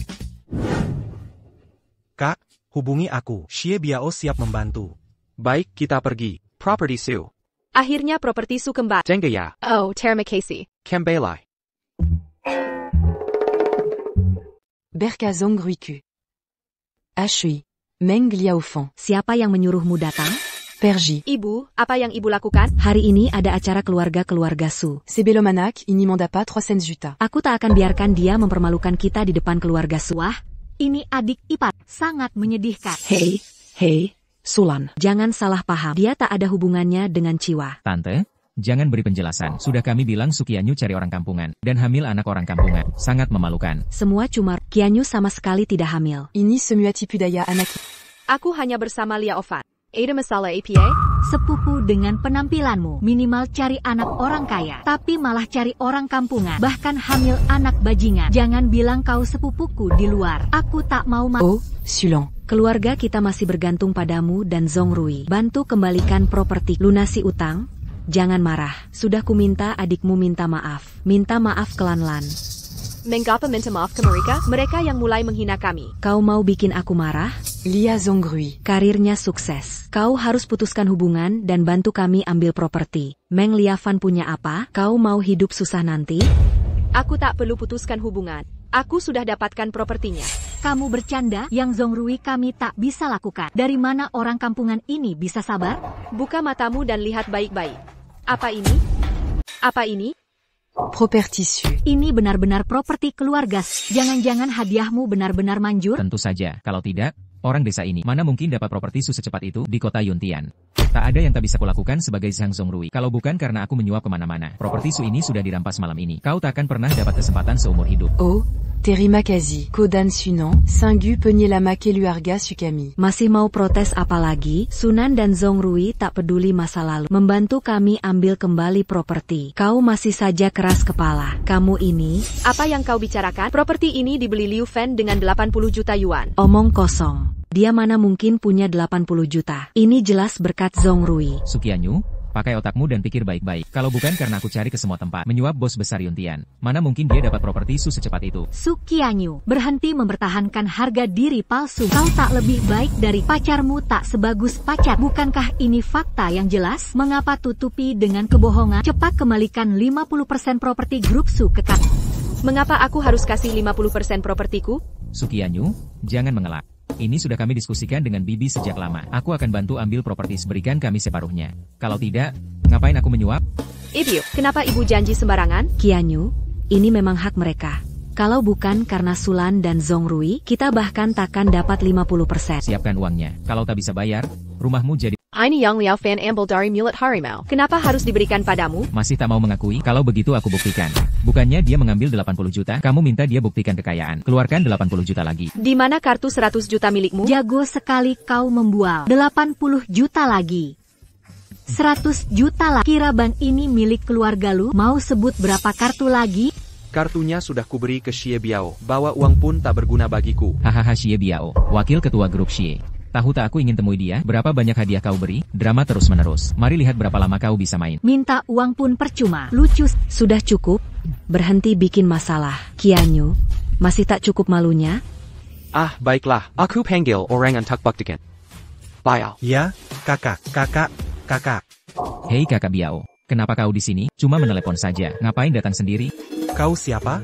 Kak, hubungi aku. Xie Biao siap membantu. Baik, kita pergi. Property Su. Akhirnya properti Su kembali. Jenggaya. Oh, terima kasih. Kembali. Berka Zongruiku. Ashui. Meng Liaofeng. Siapa yang menyuruhmu datang? Perji. Ibu, apa yang ibu lakukan? Hari ini ada acara keluarga Su. C'est Belomanak, ini manda pas 300 juta. Aku tak akan biarkan dia mempermalukan kita di depan keluarga Su. Wah, ini adik ipar. Sangat menyedihkan. Hei, Sulan. Jangan salah paham. Dia tak ada hubungannya dengan Ciwa. Tante, jangan beri penjelasan. Sudah kami bilang Sukianyu cari orang kampungan. Dan hamil anak orang kampungan. Sangat memalukan. Semua cuma, Kianyu sama sekali tidak hamil. Ini semua tipu daya anak. Aku hanya bersama Lia Ofan. Ada masalah APA? Sepupu dengan penampilanmu. Minimal cari anak orang kaya. Tapi malah cari orang kampungan. Bahkan hamil anak bajingan. Jangan bilang kau sepupuku di luar. Aku tak mau Oh, Sulong. Keluarga kita masih bergantung padamu dan Zongrui. Bantu kembalikan properti. Lunasi utang. Jangan marah. Sudah kuminta adikmu minta maaf. Minta maaf ke Lanlan. Mengapa minta maaf ke mereka? Mereka yang mulai menghina kami. Kau mau bikin aku marah? Lia Zongrui. Karirnya sukses. Kau harus putuskan hubungan dan bantu kami ambil properti. Meng Liafan punya apa? Kau mau hidup susah nanti? Aku tak perlu putuskan hubungan. Aku sudah dapatkan propertinya. Kamu bercanda? Yang Zongrui kami tak bisa lakukan. Dari mana orang kampungan ini bisa sabar? Buka matamu dan lihat baik-baik. Apa ini? Apa ini? Properti Su. Ini benar-benar properti keluarga. Jangan-jangan hadiahmu benar-benar manjur? Tentu saja. Kalau tidak, orang desa ini mana mungkin dapat properti Su secepat itu di kota Yuntian. Tak ada yang tak bisa kulakukan sebagai Zhang Zongrui. Kalau bukan karena aku menyuap kemana-mana. Properti Su ini sudah dirampas malam ini. Kau takkan pernah dapat kesempatan seumur hidup. Oh, terima kasih. Kodan Sunan, Sanggu penyelama keluarga Sukami. Masih mau protes apa lagi? Sunan dan Zongrui tak peduli masa lalu. Membantu kami ambil kembali properti. Kau masih saja keras kepala. Kamu ini... Apa yang kau bicarakan? Properti ini dibeli Liu Fan dengan 80 juta yuan. Omong kosong. Dia mana mungkin punya 80 juta. Ini jelas berkat Zongrui. Sukianyu, Pakai otakmu dan pikir baik-baik. Kalau bukan karena aku cari ke semua tempat, menyuap bos besar Yuntian, mana mungkin dia dapat properti Su secepat itu? Su Qianyu, berhenti mempertahankan harga diri palsu. Kau tak lebih baik dari pacarmu, tak sebagus pacar. Bukankah ini fakta yang jelas? Mengapa tutupi dengan kebohongan? Cepat kembalikan 50% properti grup Su ke kami. Mengapa aku harus kasih 50% propertiku? Su Qianyu, jangan mengelak. Ini sudah kami diskusikan dengan Bibi sejak lama. Aku akan bantu ambil properti, berikan kami separuhnya. Kalau tidak, ngapain aku menyuap? Ibu, kenapa ibu janji sembarangan? Qianyu, ini memang hak mereka. Kalau bukan karena Sulan dan Zongrui, kita bahkan takkan dapat 50%. Siapkan uangnya. Kalau tak bisa bayar, rumahmu jadi... Ini yang Liao Fan ambil dari mulut harimau. Kenapa harus diberikan padamu? Masih tak mau mengakui? Kalau begitu aku buktikan. Bukannya dia mengambil 80 juta, kamu minta dia buktikan kekayaan. Keluarkan 80 juta lagi. Di mana kartu 100 juta milikmu? Jago sekali kau membual. 80 juta lagi. 100 juta lah. Kira bank ini milik keluarga lu? Mau sebut berapa kartu lagi? Kartunya sudah kuberi ke Xie Biao. Bawa uang pun tak berguna bagiku. Hahaha, Xie Biao, wakil ketua grup Xie. Tahu tak aku ingin temui dia? Berapa banyak hadiah kau beri? Drama terus-menerus. Mari lihat berapa lama kau bisa main. Minta uang pun percuma. Lucu. Sudah cukup. Berhenti bikin masalah. Qianyu, masih tak cukup malunya? Ah, baiklah. Aku panggil orang untuk buktikan. Biao. Ya, kakak. Hei kakak Biao, kenapa kau di sini? Cuma menelepon saja. Ngapain datang sendiri? Kau siapa?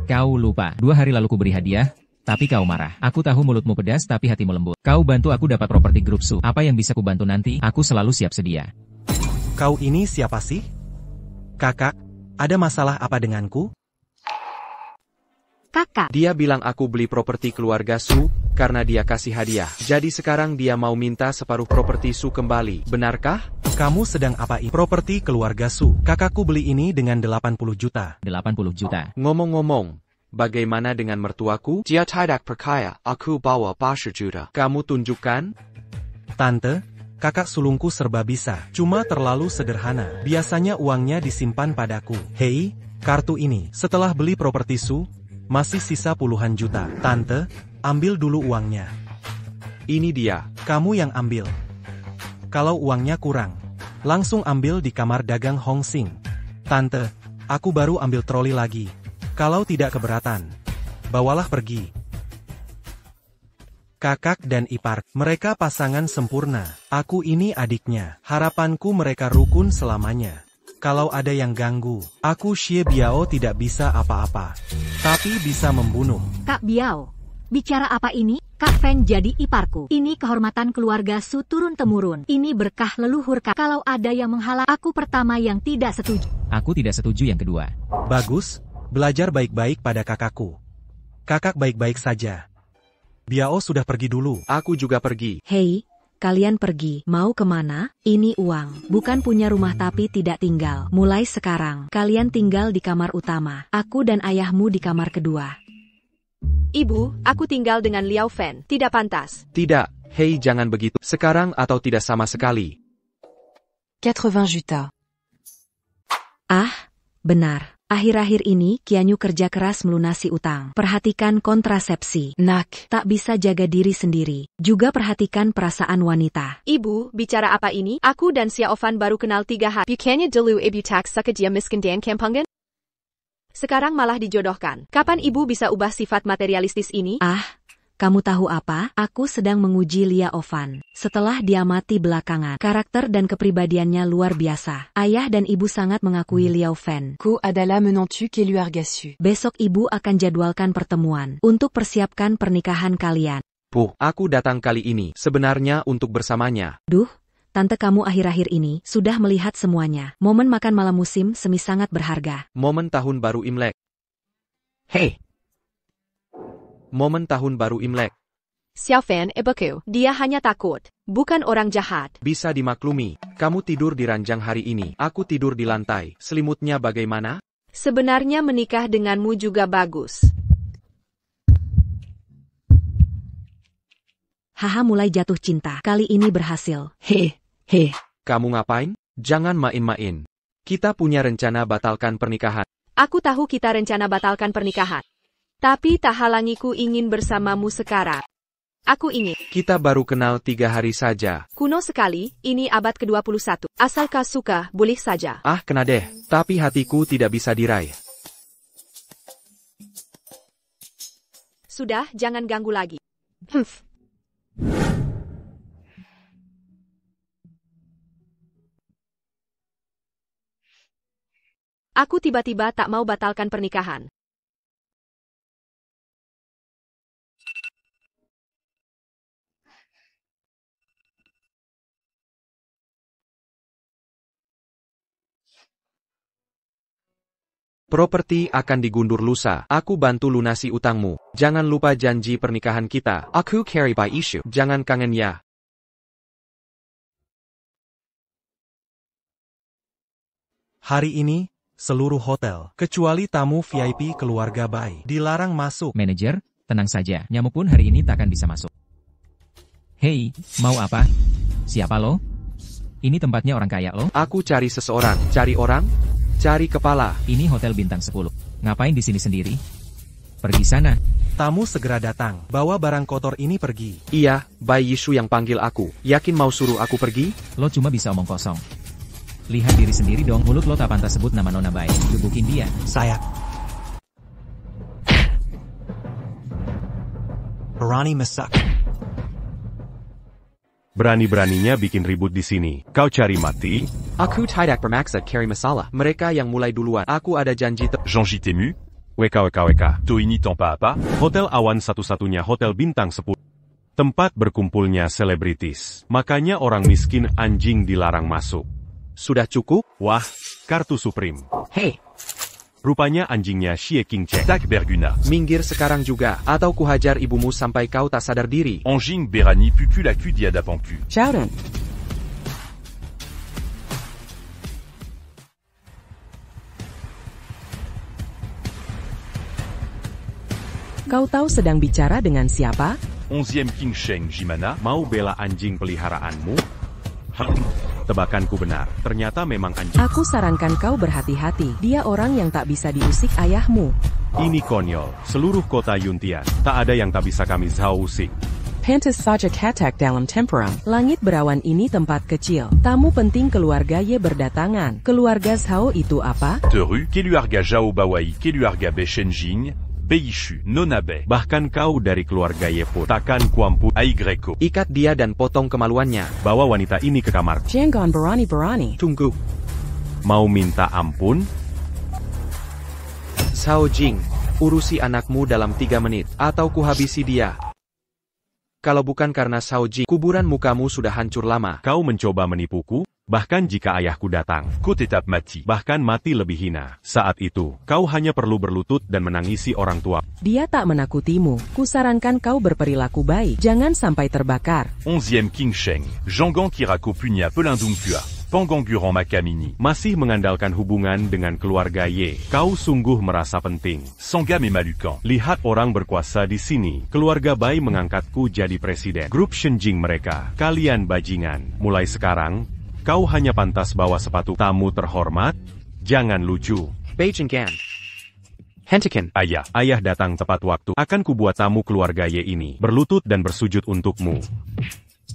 Kau lupa. 2 hari lalu kuberi hadiah. Tapi kau marah. Aku tahu mulutmu pedas tapi hatimu lembut. Kau bantu aku dapat properti grup Su. Apa yang bisa kubantu nanti? Aku selalu siap sedia. Kau ini siapa sih? Kakak, ada masalah apa denganku? Kakak. Dia bilang aku beli properti keluarga Su, karena dia kasih hadiah. Jadi sekarang dia mau minta separuh properti Su kembali. Benarkah? Kamu sedang apa ini? Properti keluarga Su. Kakakku beli ini dengan 80 juta. 80 juta. Ngomong-ngomong, bagaimana dengan mertuaku? Dia tidak perkaya, aku bawa 80 juta. Kamu tunjukkan? Tante, kakak sulungku serba bisa, cuma terlalu sederhana. Biasanya uangnya disimpan padaku. Hei, kartu ini, setelah beli properti Su, masih sisa puluhan juta. Tante, ambil dulu uangnya. Ini dia. Kamu yang ambil. Kalau uangnya kurang, langsung ambil di kamar dagang Hong Sing. Tante, aku baru ambil troli lagi. Kalau tidak keberatan, bawalah pergi. Kakak dan ipar, mereka pasangan sempurna. Aku ini adiknya. Harapanku mereka rukun selamanya. Kalau ada yang ganggu, aku Xie Biao tidak bisa apa-apa. Tapi bisa membunuh. Kak Biao, bicara apa ini? Kak Fan jadi iparku. Ini kehormatan keluarga Su turun-temurun. Ini berkah leluhur Kak. Kalau ada yang menghalang, aku pertama yang tidak setuju. Aku tidak setuju yang kedua. Bagus. Belajar baik-baik pada kakakku. Kakak baik-baik saja. Biao sudah pergi dulu. Aku juga pergi. Hei, kalian pergi. Mau kemana? Ini uang. Bukan punya rumah tapi tidak tinggal. Mulai sekarang, kalian tinggal di kamar utama. Aku dan ayahmu di kamar kedua. Ibu, aku tinggal dengan Liao Fan. Tidak pantas. Tidak, hei jangan begitu. Sekarang atau tidak sama sekali. 80 juta. Ah, benar. Akhir-akhir ini, Qianyu kerja keras melunasi utang. Perhatikan kontrasepsi. Nak. Tak bisa jaga diri sendiri. Juga perhatikan perasaan wanita. Ibu, bicara apa ini? Aku dan Xiaofan baru kenal 3 hari. Bukannya dulu ibu tak suka dia miskin dan kampungan? Sekarang malah dijodohkan. Kapan ibu bisa ubah sifat materialistis ini? Ah, kamu tahu apa? Aku sedang menguji Liao Fan. Setelah dia mati belakangan, karakter dan kepribadiannya luar biasa. Ayah dan ibu sangat mengakui Liao Fan. Ku adalah menantu qui lui argasu. Besok ibu akan jadwalkan pertemuan untuk persiapkan pernikahan kalian. Puh, aku datang kali ini sebenarnya untuk bersamanya. Duh, tante kamu akhir-akhir ini sudah melihat semuanya. Momen makan malam musim semi sangat berharga. Momen tahun baru Imlek. Hei! Momen tahun baru Imlek. Xiaofan, ibuku, dia hanya takut. Bukan orang jahat. Bisa dimaklumi, kamu tidur di ranjang hari ini. Aku tidur di lantai. Selimutnya bagaimana? Sebenarnya menikah denganmu juga bagus. Haha, mulai jatuh cinta. Kali ini berhasil. Kamu ngapain? Jangan main-main. Kita punya rencana batalkan pernikahan. Aku tahu kita rencana batalkan pernikahan. Tapi tak halangiku ingin bersamamu sekarang. Aku ingin. Kita baru kenal 3 hari saja. Kuno sekali, ini abad ke-21. Asal kau suka, boleh saja. Ah, kena deh. Tapi hatiku tidak bisa diraih. Sudah, jangan ganggu lagi. Aku tiba-tiba tak mau batalkan pernikahan. Properti akan digundur lusa. Aku bantu lunasi utangmu. Jangan lupa janji pernikahan kita. Aku carry by issue. Jangan kangen ya. Hari ini, seluruh hotel, kecuali tamu VIP keluarga Bai, dilarang masuk. Manajer, tenang saja. Nyamuk pun hari ini takkan bisa masuk. Hei, mau apa? Siapa lo? Ini tempatnya orang kaya lo? Aku cari seseorang. Cari orang? Cari kepala. Ini hotel bintang 10. Ngapain di sini sendiri? Pergi sana. Tamu segera datang. Bawa barang kotor ini pergi. Iya, Bai Yishu yang panggil aku. Yakin mau suruh aku pergi? Lo cuma bisa omong kosong. Lihat diri sendiri dong. Mulut lo tak pantas sebut nama Nona Bai. Gebukin dia. Saya. Berani mesak. Berani-beraninya bikin ribut di sini. Kau cari mati? Aku tidak bermaksud carry masalah. Mereka yang mulai duluan. Aku ada janji Jean-Ji Temu? WKWKWK. To ini tanpa apa? Hotel Awan satu-satunya hotel bintang 10. Tempat berkumpulnya selebritis. Makanya orang miskin anjing dilarang masuk. Sudah cukup? Wah, kartu Supreme. Hei. Rupanya anjingnya Xie King Cheng. Tak Berguna. Minggir sekarang juga, atau kuhajar ibumu sampai kau tak sadar diri. Anjing Berani Pupu la Cudia Pampu. Chowden. Kau tahu sedang bicara dengan siapa? 11e King Sheng Jimana. Mau bela anjing peliharaanmu? Tebakanku benar, ternyata memang anjing. Aku sarankan kau berhati-hati. Dia orang yang tak bisa diusik ayahmu. Ini konyol, seluruh kota Yuntian. Tak ada yang tak bisa kami Zhao usik. Pantas saja katak dalam temperam. Langit berawan ini tempat kecil. Tamu penting keluarga Ye berdatangan. Keluarga Zhao itu apa? Teru, keluarga Zhao Bawai, keluarga Bei Shenjing, Beishu, Nonabe. Bahkan kau dari keluarga Yepo. Takkan kuampu Aigreko. Ikat dia dan potong kemaluannya. Bawa wanita ini ke kamar. Jangan berani-berani. Tunggu. Mau minta ampun? Zhao Jing, urusi anakmu dalam 3 menit, atau kuhabisi dia. Kalau bukan karena Zhao Jing, kuburan mukamu sudah hancur lama. Kau mencoba menipuku? Bahkan jika ayahku datang, ku tetap mati. Bahkan mati lebih hina. Saat itu, kau hanya perlu berlutut dan menangisi orang tua. Dia tak menakutimu. Kusarankan kau berperilaku baik. Jangan sampai terbakar. 11e King Sheng, Zhonggang Kirako Punya Pelindung Pua, Pengongguran Makamini. Masih mengandalkan hubungan dengan keluarga Ye. Kau sungguh merasa penting. Songgam Malukan. Lihat orang berkuasa di sini. Keluarga Bai mengangkatku jadi presiden. Grup Shenjing mereka. Kalian bajingan. Mulai sekarang, kau hanya pantas bawa sepatu. Tamu terhormat, jangan lucu. Beijing Gan. Hentikan. Ayah datang tepat waktu. Akan kubuat tamu keluarga Ye ini berlutut dan bersujud untukmu.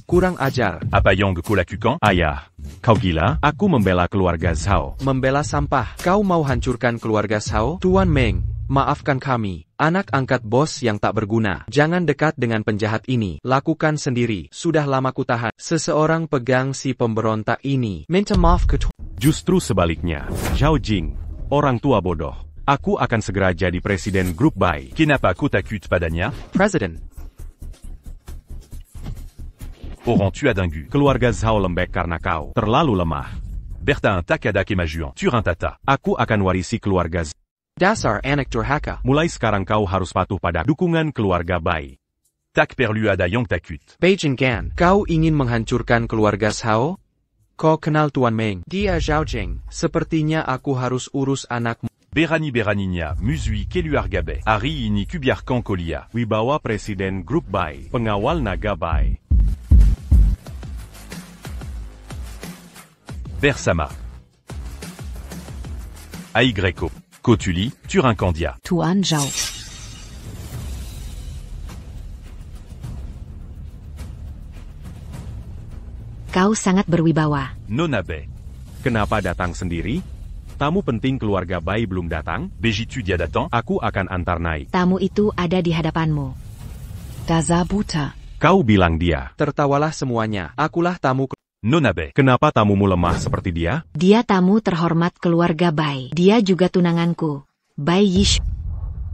Kurang ajar. Apa yang kulakukan? Ayah, kau gila? Aku membela keluarga Zhao. Membela sampah. Kau mau hancurkan keluarga Zhao? Tuan Meng, maafkan kami. Anak angkat bos yang tak berguna. Jangan dekat dengan penjahat ini. Lakukan sendiri. Sudah lama kutahan. Seseorang pegang si pemberontak ini. Minta maaf ke... Justru sebaliknya. Zhao Jing, orang tua bodoh. Aku akan segera jadi presiden grup Bai. Kenapa aku takut padanya? Presiden. Orang tua denggu. Keluarga Zhao lembek karena kau terlalu lemah. Bertin takada kemajuan. Turantata. Aku akan warisi keluarga Zhao. Dasar anak durhaka. Mulai sekarang kau harus patuh pada dukungan keluarga Bai. Tak perlu ada yang takut. Beijing Gan, kau ingin menghancurkan keluarga Zhao? Kau kenal Tuan Meng? Dia Zhao Jing. Sepertinya aku harus urus anakmu. Beraninya, musui keluarga Bai. Hari ini kubiarkan kolia. Wibawa presiden grup Bai. Pengawal naga Bai. Bersama Aigreko. Kotuli, Turincandia. Tuan Zhao. Kau sangat berwibawa. Nona Bai, kenapa datang sendiri? Tamu penting keluarga Bai belum datang? Begitu dia datang, aku akan antar naik. Tamu itu ada di hadapanmu. Dasar buta. Kau bilang dia. Tertawalah semuanya, akulah tamu. Nona Bai, kenapa tamumu lemah seperti dia? Dia tamu terhormat keluarga Bai. Dia juga tunanganku. Bai Yish.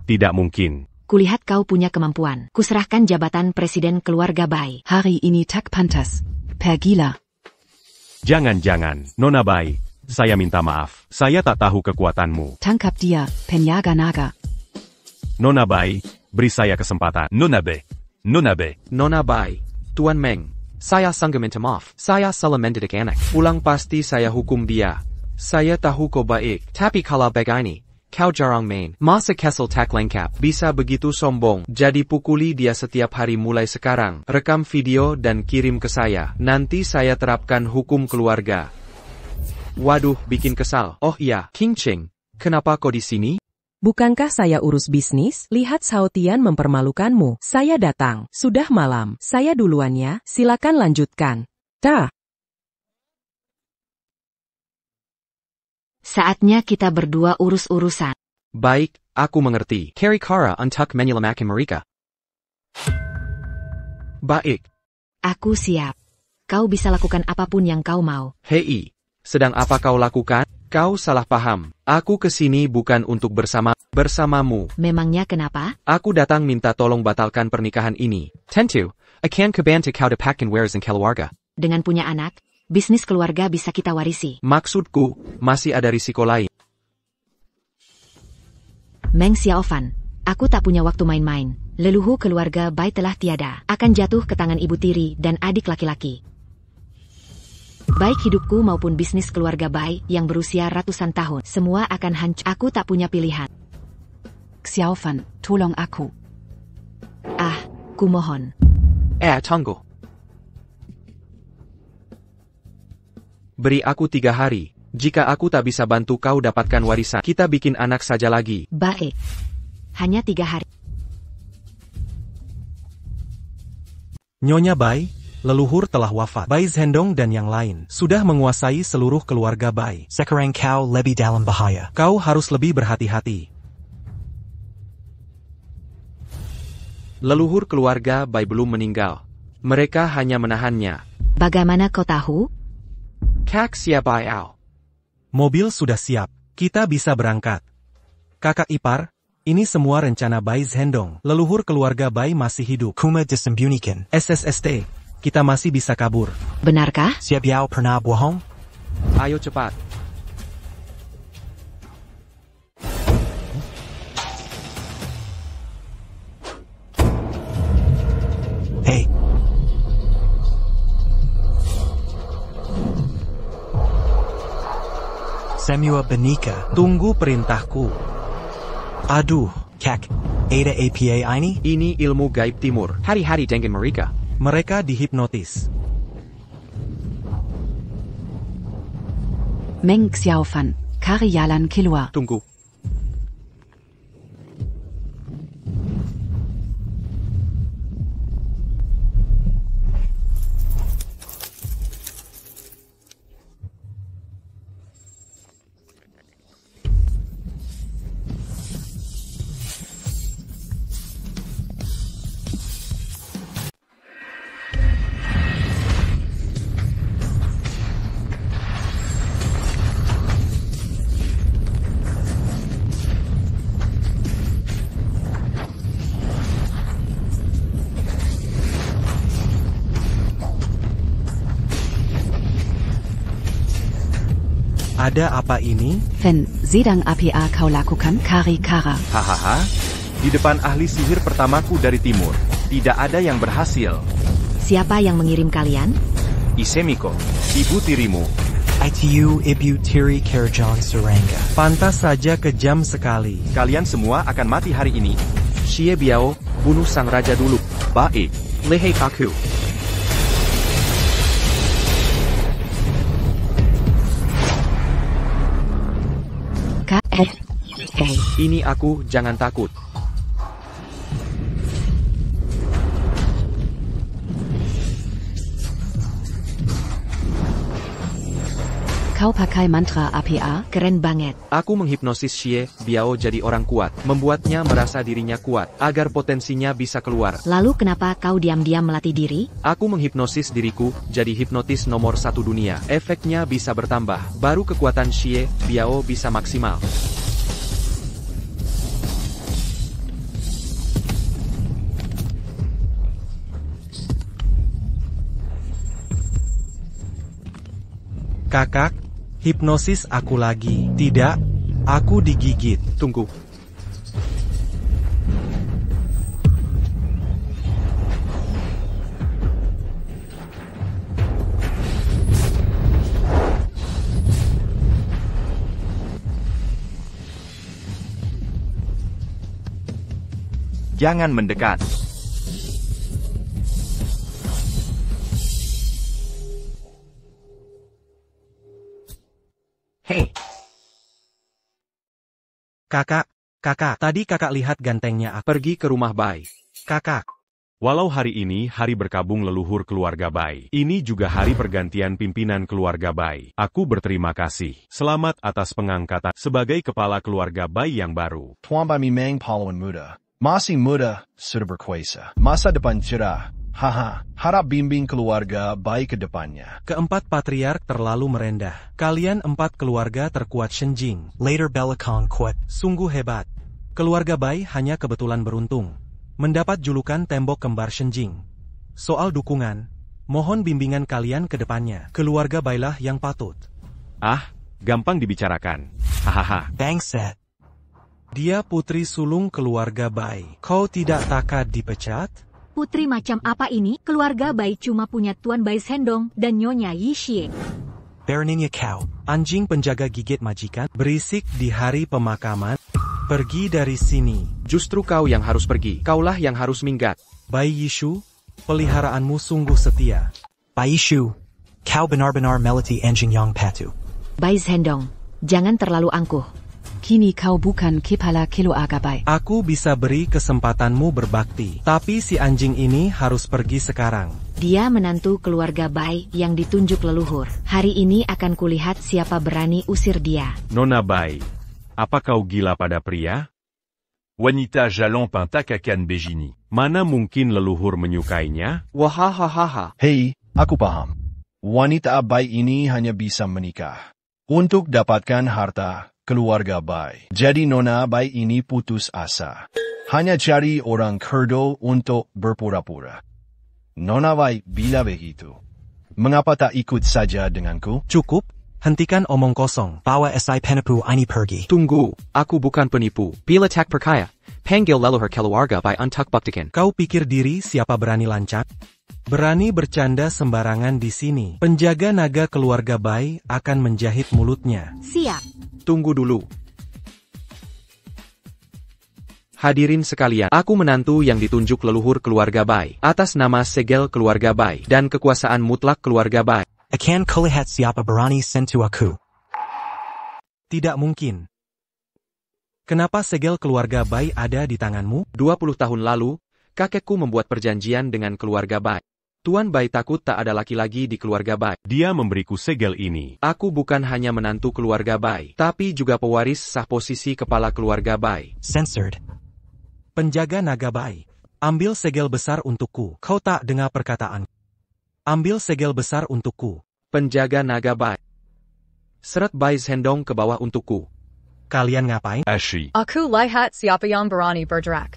Tidak mungkin. Kulihat kau punya kemampuan. Kuserahkan jabatan presiden keluarga Bai. Hari ini tak pantas. Pergilah. Jangan-jangan, Nona Bai. Saya minta maaf. Saya tak tahu kekuatanmu. Tangkap dia, penjaga naga. Nona Bai, beri saya kesempatan. Nona Bai. Nona Bai. Nona Bai, Tuan Meng. Saya sanggup minta maaf. Saya salah mendidik anak. Pulang pasti saya hukum dia. Saya tahu kau baik. Tapi kalau begini, kau jarang main. Masa kesel tak lengkap. Bisa begitu sombong. Jadi pukuli dia setiap hari mulai sekarang. Rekam video dan kirim ke saya. Nanti saya terapkan hukum keluarga. Waduh, bikin kesal. Oh iya, King Ching. Kenapa kau di sini? Bukankah saya urus bisnis? Lihat Cao Tian mempermalukanmu. Saya datang. Sudah malam. Saya duluan ya. Silakan lanjutkan. Dah. Saatnya kita berdua urus-urusan. Baik, aku mengerti. Carry Kara untuk menyelamatkan mereka. Baik. Aku siap. Kau bisa lakukan apapun yang kau mau. Hei, sedang apa kau lakukan? Kau salah paham. Aku kesini bukan untuk bersamamu. Memangnya kenapa? Aku datang minta tolong batalkan pernikahan ini. Tentu, akan kebantu kau dapatkan warisan keluarga. Dengan punya anak, bisnis keluarga bisa kita warisi. Maksudku, masih ada risiko lain. Meng Xiaofan, aku tak punya waktu main-main. Leluhur keluarga Bai telah tiada. Akan jatuh ke tangan ibu tiri dan adik laki-laki. Baik hidupku maupun bisnis keluarga Bai yang berusia ratusan tahun, semua akan hancur. Aku tak punya pilihan. Xiaofan, tolong aku. Kumohon. Tunggu. Beri aku 3 hari. Jika aku tak bisa bantu kau dapatkan warisan, kita bikin anak saja lagi. Baik. Hanya 3 hari. Nyonya Bai, leluhur telah wafat. Bai Zhendong dan yang lain sudah menguasai seluruh keluarga Bai. Sekarang kau lebih dalam bahaya. Kau harus lebih berhati-hati. Leluhur keluarga Bai belum meninggal. Mereka hanya menahannya. Bagaimana kau tahu? Kak siapa Ao? Mobil sudah siap. Kita bisa berangkat. Kakak ipar, ini semua rencana Bai Zhendong. Leluhur keluarga Bai masih hidup. Kuma disembunyikan. SSST. Kita masih bisa kabur. Benarkah? Siap Yao pernah bohong? Ayo cepat. Hei. Semua Benika, tunggu perintahku. Aduh, Kak, ada APA ini? Ini ilmu gaib timur. Hari-hari dengan mereka. Mereka dihipnotis. Meng Xiaofan, Karyalan keluar. Tunggu. Ada apa ini? Fen, sedang APA kau lakukan, Kari Kara. Hahaha, di depan ahli sihir pertamaku dari timur. Tidak ada yang berhasil. Siapa yang mengirim kalian? Isemiko, ibu tirimu. ITU Ibu Tiri Kerajaan Serangga. Pantas saja kejam sekali. Kalian semua akan mati hari ini. Xie Biao, bunuh sang raja dulu. Baik. Lehei aku. Ini aku, jangan takut. Kau pakai mantra APA? Keren banget. Aku menghipnosis Xie Biao jadi orang kuat, membuatnya merasa dirinya kuat, agar potensinya bisa keluar. Lalu kenapa kau diam-diam melatih diri? Aku menghipnosis diriku, jadi hipnotis nomor 1 dunia. Efeknya bisa bertambah, baru kekuatan Xie Biao bisa maksimal. Kakak, hipnosis aku lagi. Tidak, aku digigit. Tunggu. Jangan mendekat. Hei. Kakak, tadi kakak lihat gantengnya aku. Pergi ke rumah Bai. Kakak. Walau hari ini hari berkabung leluhur keluarga Bai, ini juga hari pergantian pimpinan keluarga Bai. Aku berterima kasih. Selamat atas pengangkatan sebagai kepala keluarga Bai yang baru. Tuan Bai memang pahlawan muda. Masih muda, sudah berkuasa. Masa depan cerah. Haha, harap bimbing keluarga Bai ke depannya. Keempat patriark terlalu merendah. Kalian 4 keluarga terkuat Shenjing. Later Belakang kuat. Sungguh hebat. Keluarga Bai hanya kebetulan beruntung mendapat julukan tembok kembar Shenjing. Soal dukungan, mohon bimbingan kalian ke depannya. Keluarga Bai lah yang patut. Ah, gampang dibicarakan. Hahaha. Bangset. Dia putri sulung keluarga Bai. Kau tidak takut dipecat? Putri macam apa ini? Keluarga Bai cuma punya Tuan Bai Shendong dan Nyonya Yixie. Beraninya kau, anjing penjaga gigit majikan, berisik di hari pemakaman. Pergi dari sini. Justru kau yang harus pergi. Kaulah yang harus minggat. Bai Yishu, peliharaanmu sungguh setia. Bai Yishu, kau benar-benar melati anjing yang patuh. Bai Shendong, jangan terlalu angkuh. Kini kau bukan kepala keluarga Bai. Aku bisa beri kesempatanmu berbakti, tapi si anjing ini harus pergi sekarang. Dia menantu keluarga Bai yang ditunjuk leluhur. Hari ini akan kulihat siapa berani usir dia. Nona Bai, apa kau gila pada pria? Wanita jalan pentakakan begini. Mana mungkin leluhur menyukainya? Wahahaha. Hei, aku paham. Wanita Bai ini hanya bisa menikah untuk dapatkan harta keluarga Bai. Jadi Nona Bai ini putus asa. Hanya cari orang kerdo untuk berpura-pura. Nona Bai bila begitu, mengapa tak ikut saja denganku? Cukup, hentikan omong kosong. Bawa SI penipu ini pergi. Tunggu, aku bukan penipu. Bila tak percaya, panggil leluhur keluarga Bai untuk buktikan. Kau pikir diri siapa berani lancang? Berani bercanda sembarangan di sini. Penjaga naga keluarga Bai akan menjahit mulutnya. Siap. Tunggu dulu. Hadirin sekalian, aku menantu yang ditunjuk leluhur keluarga Bai, atas nama segel keluarga Bai, dan kekuasaan mutlak keluarga Bai. Akan kulihat siapa berani sentuh aku. Tidak mungkin. Kenapa segel keluarga Bai ada di tanganmu? 20 tahun lalu, kakekku membuat perjanjian dengan keluarga Bai. Tuan Bai takut tak ada laki-laki di keluarga Bai. Dia memberiku segel ini. Aku bukan hanya menantu keluarga Bai, tapi juga pewaris sah posisi kepala keluarga Bai. Censored. Penjaga naga Bai, ambil segel besar untukku. Kau tak dengar perkataan. Ambil segel besar untukku. Penjaga naga Bai. Seret Bai Shendong ke bawah untukku. Kalian ngapain? Ashi. Aku lihat siapa yang berani bergerak.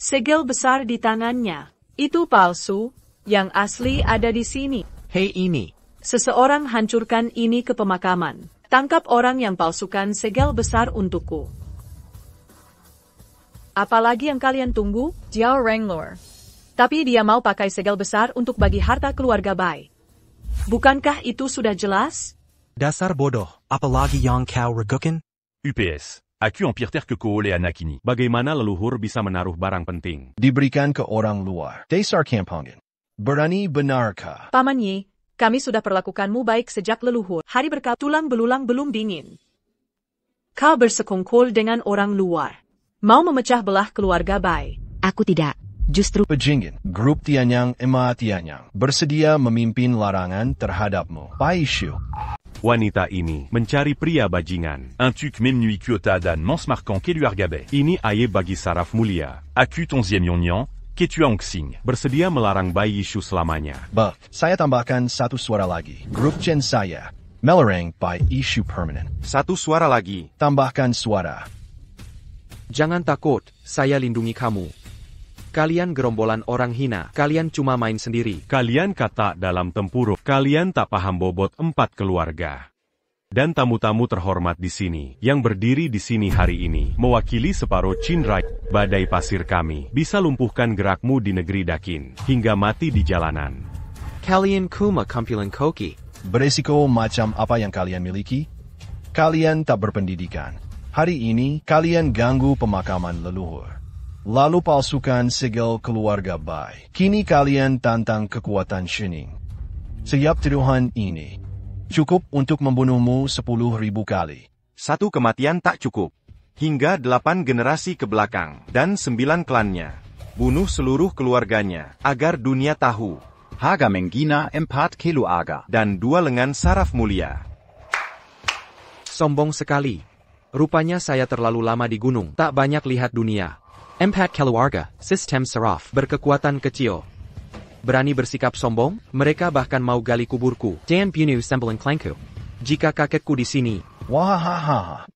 Segel besar di tangannya. Itu palsu, yang asli ada di sini. Hei ini. Seseorang hancurkan ini ke pemakaman. Tangkap orang yang palsukan segel besar untukku. Apalagi yang kalian tunggu? Jiao Renglor. Tapi dia mau pakai segel besar untuk bagi harta keluarga Bai. Bukankah itu sudah jelas? Dasar bodoh, apalagi yang kau ragukan? UPS. Aku empire que oleh anakini. Bagaimana leluhur bisa menaruh barang penting? Diberikan ke orang luar. Dasar kampangan. Berani benarkah? Paman Yi, kami sudah perlakukanmu baik sejak leluhur. Hari berkah tulang belulang belum dingin. Kau bersekongkol dengan orang luar. Mau memecah belah keluarga Bai. Aku tidak. Justru Pejingin, grup Tianyang Ema Tianyang bersedia memimpin larangan terhadapmu. Bai Shu. Wanita ini mencari pria bajingan. Un tuc memnui Kyota dan mens marquant Keluarga Bai. Ini aye bagi saraf mulia. Aku tonzième Yonyan, Ketua Ongsing. Bersedia melarang Bai Yishu selamanya. Saya tambahkan satu suara lagi. Grup Chen saya. Melarang Bai Yishu permanent. Satu suara lagi. Tambahkan suara. Jangan takut, saya lindungi kamu. Kalian gerombolan orang hina, kalian cuma main sendiri. Kalian kata dalam tempuruk, kalian tak paham bobot 4 keluarga. Dan tamu-tamu terhormat di sini, yang berdiri di sini hari ini, mewakili separuh Chinrai, badai pasir kami, bisa lumpuhkan gerakmu di negeri Dakin, hingga mati di jalanan. Kalian kuma kumpulan koki. Beresiko macam apa yang kalian miliki? Kalian tak berpendidikan. Hari ini, kalian ganggu pemakaman leluhur. Lalu palsukan segel keluarga Bai. Kini kalian tantang kekuatan Shining. Siap tuduhan ini. Cukup untuk membunuhmu 10.000 kali. Satu kematian tak cukup. Hingga 8 generasi ke belakang, dan 9 klannya. Bunuh seluruh keluarganya, agar dunia tahu. Haga Menggina 4 keluarga. Dan 2 lengan saraf mulia. Sombong sekali. Rupanya saya terlalu lama di gunung, tak banyak lihat dunia. 4 keluarga, sistem saraf, berkekuatan kecil. Berani bersikap sombong, mereka bahkan mau gali kuburku. Dan punya semblan klangku. Jika kakekku di sini. Wahahaha.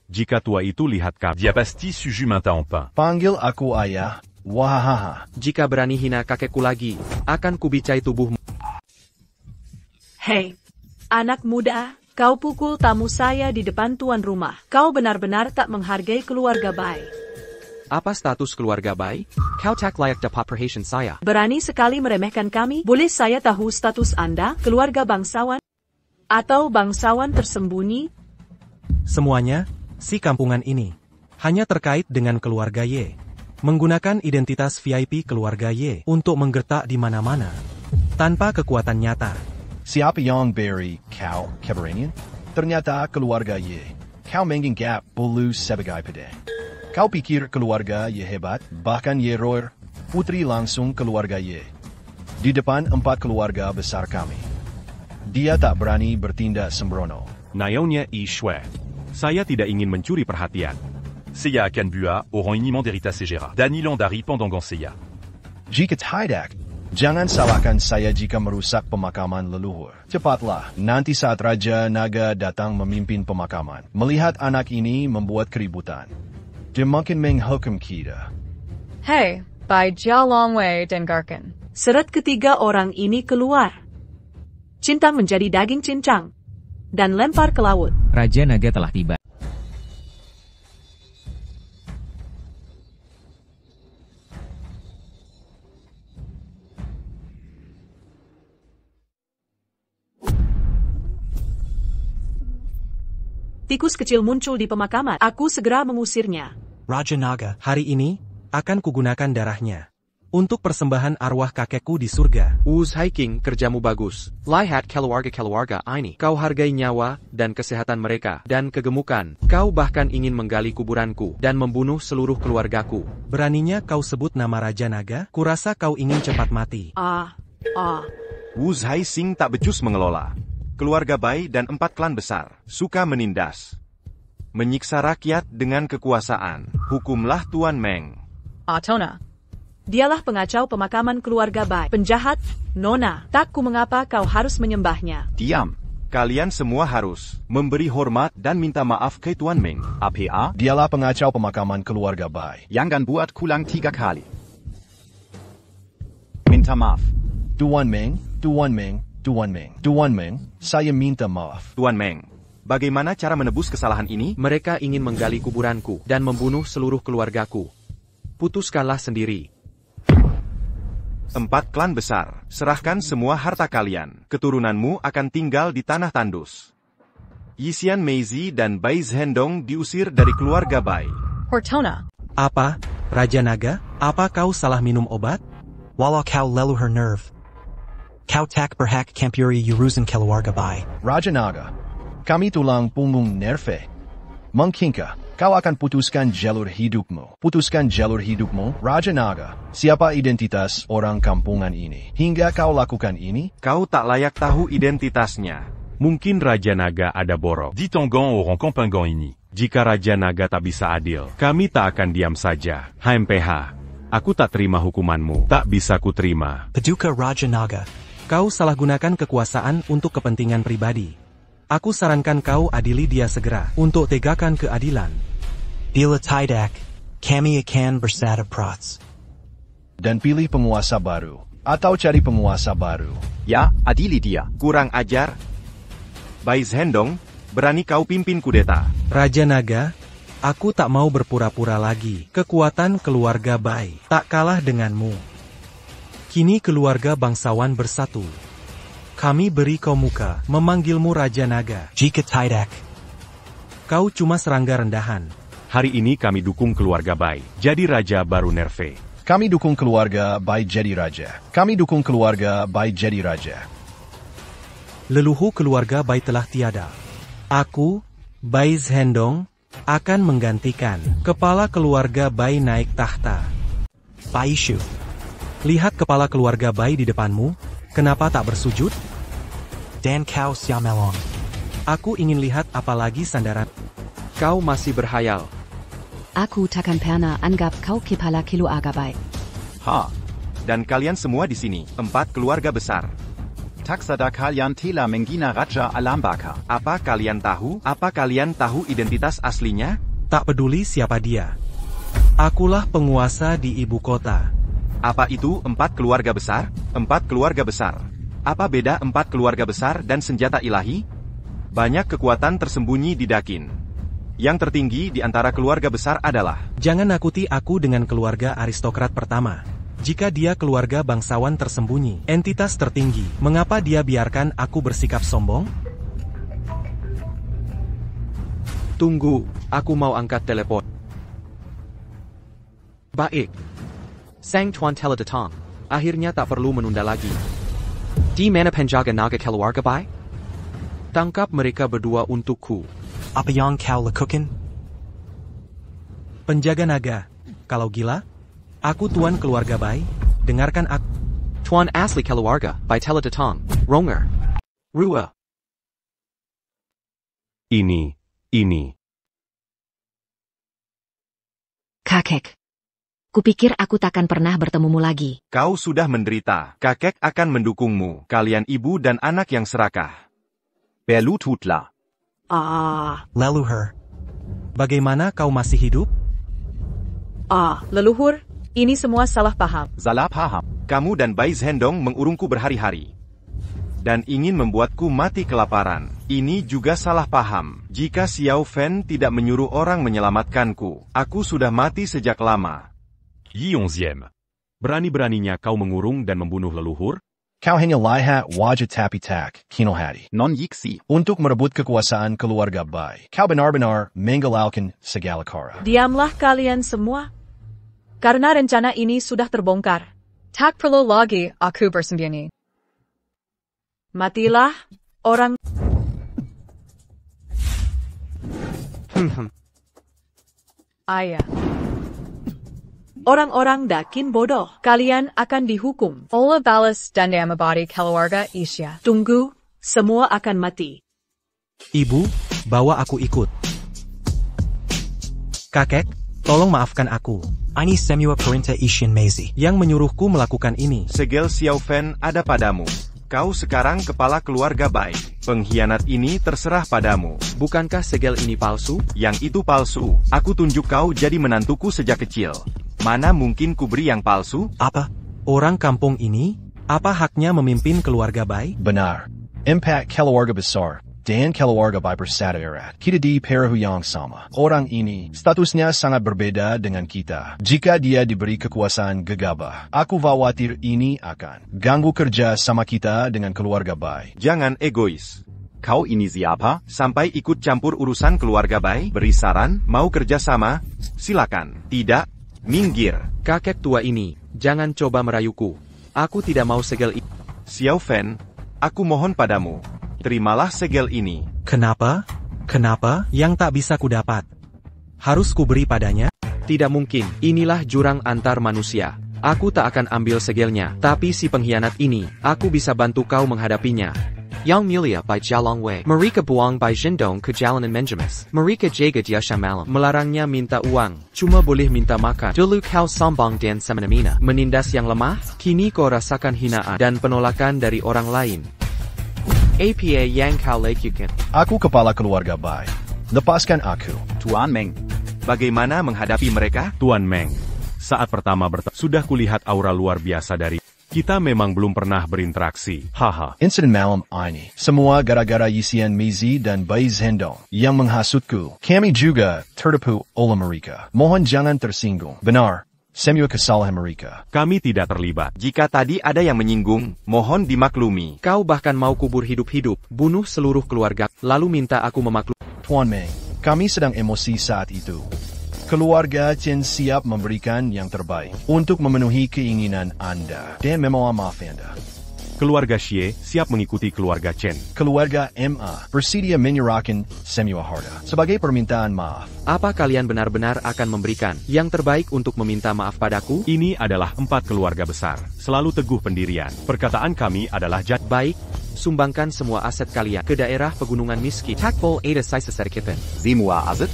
Jika tua itu lihat kap. Dia pasti suju minta en pain. Panggil aku ayah. Wahahaha. Jika berani hina kakekku lagi, akan kubicai tubuhmu. Hei, anak muda, kau pukul tamu saya di depan tuan rumah. Kau benar-benar tak menghargai keluarga Bai. Apa status keluarga Bai? Kau tak layak dapat perhatian saya. Berani sekali meremehkan kami? Boleh saya tahu status Anda, keluarga bangsawan? Atau bangsawan tersembunyi? Semuanya, si kampungan ini, hanya terkait dengan keluarga Y. Menggunakan identitas VIP keluarga Y untuk menggertak di mana-mana, tanpa kekuatan nyata. Siapa yang beri kau keberanian? Ternyata keluarga Y. Kau menganggap bulu sebagai pedang. Kau pikir keluarga Y hebat, bahkan Y roar, putri langsung keluarga Y. Di depan 4 keluarga besar kami. Dia tak berani bertindak sembrono. Nayonya I Shue. Saya tidak ingin mencuri perhatian. Seiya Akan Bua, Oran Iniman Derita Segera. Dani Landari Pendangan Seiya. Jika tidak, jangan salahkan saya jika merusak pemakaman leluhur. Cepatlah, nanti saat Raja Naga datang memimpin pemakaman. Melihat anak ini membuat keributan. Dia mungkin menghukum kita. Hey, by Jia Longwei Dengarken. Seret ketiga orang ini keluar. Cincang menjadi daging cincang. Dan lempar ke laut. Raja Naga telah tiba. Tikus kecil muncul di pemakaman. Aku segera mengusirnya. Raja Naga, hari ini, akan kugunakan darahnya. Untuk persembahan arwah kakekku di surga. Uz Hiking, kerjamu bagus. Lihat keluarga ini. Kau hargai nyawa, dan kesehatan mereka, dan kegemukan. Kau bahkan ingin menggali kuburanku, dan membunuh seluruh keluargaku. Beraninya kau sebut nama Raja Naga? Kurasa kau ingin cepat mati. Wu Zhai Xing tak becus mengelola. Keluarga Bai dan 4 klan besar, suka menindas. Menyiksa rakyat dengan kekuasaan. Hukumlah Tuan Meng. Atona. Dialah pengacau pemakaman keluarga Bai. Penjahat, Nona. Tak ku mengapa kau harus menyembahnya. Diam. Kalian semua harus memberi hormat dan minta maaf ke Tuan Meng. APA? Dialah pengacau pemakaman keluarga Bai. Jangan buat kulang 3 kali. Minta maaf. Tuan Meng, Tuan Meng. Tuan Meng. Tuan Meng, saya minta maaf. Tuan Meng, bagaimana cara menebus kesalahan ini? Mereka ingin menggali kuburanku dan membunuh seluruh keluargaku. Putuskanlah sendiri. 4 klan besar, serahkan semua harta kalian. Keturunanmu akan tinggal di tanah tandus. Yisian Meizi dan Bai Zhendong diusir dari keluarga Bai. Hortona. Apa, Raja Naga? Apa kau salah minum obat? Walau kau leluhur nerve. Kau tak berhak campuri urusan keluarga Bai. Raja Naga, kami tulang punggung nerve. Mungkinkah kau akan putuskan jalur hidupmu. Putuskan jalur hidupmu, Raja Naga. Siapa identitas orang kampungan ini? Hingga kau lakukan ini? Kau tak layak tahu identitasnya. Mungkin Raja Naga ada borok. Dit Tangan au Campingan ini. Jika Raja Naga tak bisa adil, kami tak akan diam saja. HMPH, aku tak terima hukumanmu. Tak bisa kuterima. Paduka Raja Naga, kau salah gunakan kekuasaan untuk kepentingan pribadi. Aku sarankan kau adili dia segera untuk tegakkan keadilan. Bila tidak, kami akan bersatu prots. Dan pilih penguasa baru. Atau cari penguasa baru. Ya, adili dia. Kurang ajar. Bais Hendong, berani kau pimpin kudeta. Raja Naga, aku tak mau berpura-pura lagi. Kekuatan keluarga Bai tak kalah denganmu. Kini keluarga bangsawan bersatu. Kami beri kau muka, memanggilmu Raja Naga. Jika tidak, kau cuma serangga rendahan. Hari ini kami dukung keluarga Bai, jadi Raja baru Nerve. Kami dukung keluarga Bai jadi Raja. Kami dukung keluarga Bai jadi Raja. Leluhur keluarga Bai telah tiada. Aku, Bais Hendong, akan menggantikan. Kepala keluarga Bai naik tahta. Baishu, lihat kepala keluarga Bai di depanmu. Kenapa tak bersujud? Dan kau Xiaomelong. Aku ingin lihat apalagi sandaran. Kau masih berhayal. Aku takkan pernah anggap kau kepala keluarga Bai. Ha. Dan kalian semua di sini, 4 keluarga besar. Taksada kalian telah menghina Raja Alambaka. Apa kalian tahu? Apa kalian tahu identitas aslinya? Tak peduli siapa dia. Akulah penguasa di ibu kota. Apa itu 4 keluarga besar? 4 keluarga besar. Apa beda 4 keluarga besar dan senjata ilahi? Banyak kekuatan tersembunyi di Dakin. Yang tertinggi di antara keluarga besar adalah... Jangan nakuti aku dengan keluarga aristokrat pertama. Jika dia keluarga bangsawan tersembunyi, entitas tertinggi, mengapa dia biarkan aku bersikap sombong? Tunggu, aku mau angkat telepon. Baik. Sang Tuan Teledatang, akhirnya tak perlu menunda lagi. Di mana penjaga naga keluarga Bai? Tangkap mereka berdua untukku. Apa yang kau lakukan? Penjaga naga, kalau gila? Aku tuan keluarga Bai, dengarkan aku. Tuan asli keluarga Bai Teledatang, Ronger. Rua. Ini. Kakek. Kupikir aku takkan pernah bertemumu lagi. Kau sudah menderita. Kakek akan mendukungmu. Kalian ibu dan anak yang serakah. Berlututlah. Leluhur. Bagaimana kau masih hidup? Leluhur, ini semua salah paham. Salah paham. Kamu dan Bais Hendong mengurungku berhari-hari. Dan ingin membuatku mati kelaparan. Ini juga salah paham. Jika Xiao Fen tidak menyuruh orang menyelamatkanku, aku sudah mati sejak lama. Yi 11. Berani-beraninya kau mengurung dan membunuh leluhur? Kau hanya lihat wajah tapi tak kinohati. Non yiksi. Untuk merebut kekuasaan keluarga Bai. Kau benar-benar menghalalkan segala cara. Diamlah kalian semua. Karena rencana ini sudah terbongkar. Tak perlu lagi aku bersembunyi. Matilah, orang... Ayah. Orang-orang Dakin bodoh. Kalian akan dihukum. Ola balas dendam abadi keluarga Isya. Tunggu, semua akan mati. Ibu, bawa aku ikut. Kakek, tolong maafkan aku. Ini semua perintah Ishin Meizi yang menyuruhku melakukan ini. Segel Xiao Fen ada padamu. Kau sekarang kepala keluarga Bai. Pengkhianat ini terserah padamu. Bukankah segel ini palsu? Yang itu palsu. Aku tunjuk kau jadi menantuku sejak kecil. Mana mungkin kuberi yang palsu? Apa? Orang kampung ini? Apa haknya memimpin keluarga Bai? Benar. Impact keluarga besar. Dan keluarga Bai bersatu erat. Kita di perahu yang sama. Orang ini, statusnya sangat berbeda dengan kita. Jika dia diberi kekuasaan gegabah, aku khawatir ini akan ganggu kerja sama kita dengan keluarga Bai. Jangan egois. Kau ini siapa? Sampai ikut campur urusan keluarga Bai? Beri saran, mau kerja sama? Silakan. Tidak, minggir. Kakek tua ini, jangan coba merayuku. Aku tidak mau segel ini. Xiao Fen, aku mohon padamu. Terimalah segel ini. Kenapa? Kenapa yang tak bisa kudapat? Harus kuberi padanya? Tidak mungkin, inilah jurang antar manusia. Aku tak akan ambil segelnya, tapi si pengkhianat ini, aku bisa bantu kau menghadapinya. Yang mulia by Jialong Wei. Mereka buang by Zhendong ke jalanan menjemas. Mereka jaga dia malam. Melarangnya minta uang, cuma boleh minta makan. Dulu kau sombong dan semena-mena. Menindas yang lemah, kini kau rasakan hinaan dan penolakan dari orang lain. Apa yang kau lakukan? Aku kepala keluarga Bai. Lepaskan aku. Tuan Meng. Bagaimana menghadapi mereka? Tuan Meng, saat pertama bertemu, sudah kulihat aura luar biasa dari kita memang belum pernah berinteraksi. Haha. Insiden malam ini, semua gara-gara Yisian Mizi dan Bai Zhendong yang menghasutku. Kami juga tertipu oleh mereka. Mohon jangan tersinggung. Benar, semua kesalahan mereka. Kami tidak terlibat. Jika tadi ada yang menyinggung, mohon dimaklumi. Kau bahkan mau kubur hidup-hidup, bunuh seluruh keluarga, lalu minta aku memaklumi. Tuan Meng, kami sedang emosi saat itu. Keluarga Chen siap memberikan yang terbaik untuk memenuhi keinginan Anda dan memohon maaf Anda. Keluarga Xie siap mengikuti keluarga Chen. Keluarga Ma bersedia menyerahkan semua harta sebagai permintaan maaf. Apa kalian benar-benar akan memberikan yang terbaik untuk meminta maaf padaku? Ini adalah 4 keluarga besar, selalu teguh pendirian. Perkataan kami adalah baik, sumbangkan semua aset kalian ke daerah pegunungan miskin. Takbol ada saya sedikit. Semua aset?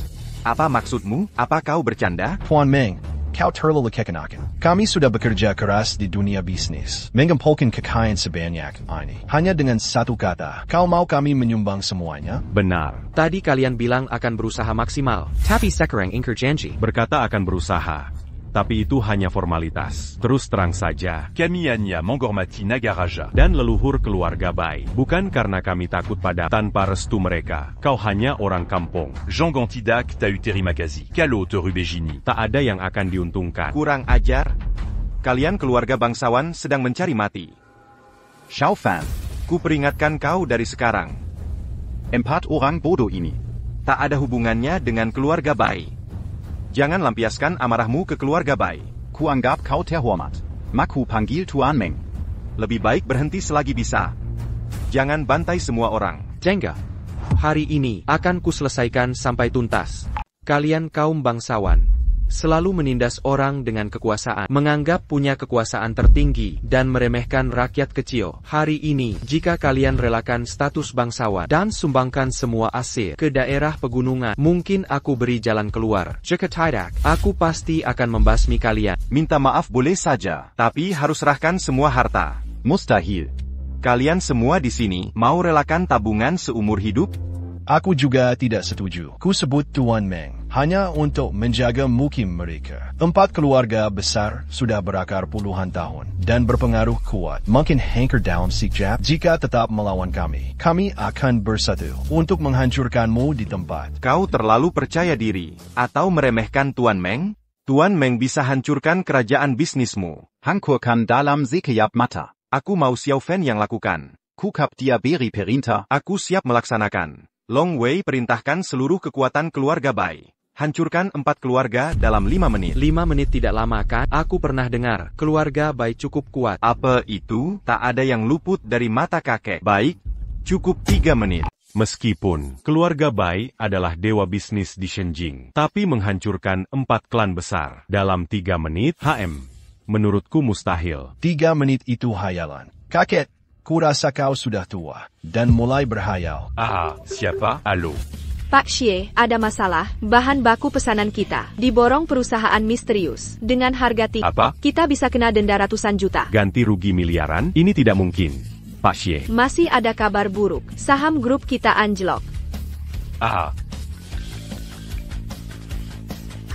Apa maksudmu? Apa kau bercanda? Tuan Meng, kau terlalu kekanakan. Kami sudah bekerja keras di dunia bisnis, mengumpulkan kekayaan sebanyak ini. Hanya dengan satu kata, kau mau kami menyumbang semuanya? Benar. Tadi kalian bilang akan berusaha maksimal, tapi sekarang ingkar janji. Berkata akan berusaha, tapi itu hanya formalitas. Terus terang saja, Kami hanya menghormati negara Raja dan leluhur keluarga Bai. Bukan karena kami takut pada tanpa restu mereka. Kau hanya orang kampung. Jean Gantidak t'a eu Terimakazi. Kalo te Rubegini. Tak ada yang akan diuntungkan. Kurang ajar. Kalian keluarga bangsawan sedang mencari mati. Xiao Fan. Ku peringatkan kau dari sekarang. 4 orang bodoh ini. Tak ada hubungannya dengan keluarga Bai. Jangan lampiaskan amarahmu ke keluarga Bai. Ku anggap kau terhormat. Maku panggil Tuan Meng. Lebih baik berhenti selagi bisa. Jangan bantai semua orang. Jengga. Hari ini akan kuselesaikan sampai tuntas. Kalian kaum bangsawan selalu menindas orang dengan kekuasaan, menganggap punya kekuasaan tertinggi, dan meremehkan rakyat kecil. Hari ini, jika kalian relakan status bangsawan dan sumbangkan semua aset ke daerah pegunungan, mungkin aku beri jalan keluar. Jika tidak, aku pasti akan membasmi kalian. Minta maaf boleh saja, tapi harus serahkan semua harta. Mustahil. Kalian semua di sini mau relakan tabungan seumur hidup? Aku juga tidak setuju. Ku sebut Tuan Meng hanya untuk menjaga mukim mereka. 4 keluarga besar sudah berakar puluhan tahun dan berpengaruh kuat. Mungkin hanker dalam sekejap jika tetap melawan kami. Kami akan bersatu untuk menghancurkanmu di tempat. Kau terlalu percaya diri atau meremehkan Tuan Meng? Tuan Meng bisa hancurkan kerajaan bisnismu. Hancurkan dalam sekejap mata. Aku mau Xiao Fan yang lakukan. Kukap dia beri perintah. Aku siap melaksanakan. Long Wei perintahkan seluruh kekuatan keluarga Bai. Hancurkan 4 keluarga dalam 5 menit. 5 menit tidak lama kan? Aku pernah dengar, keluarga Bai cukup kuat. Apa itu? Tak ada yang luput dari mata kakek. Baik, cukup 3 menit. Meskipun keluarga Bai adalah dewa bisnis di Shenjing, tapi menghancurkan 4 klan besar dalam 3 menit, menurutku mustahil. 3 menit itu hayalan. Kakek, kurasa kau sudah tua dan mulai berhayal. Siapa? Halo. Pak Xie, ada masalah. Bahan baku pesanan kita diborong perusahaan misterius dengan harga tinggi. Apa? Kita bisa kena denda ratusan juta. Ganti rugi miliaran? Ini tidak mungkin, Pak Xie. Masih ada kabar buruk. Saham grup kita anjlok.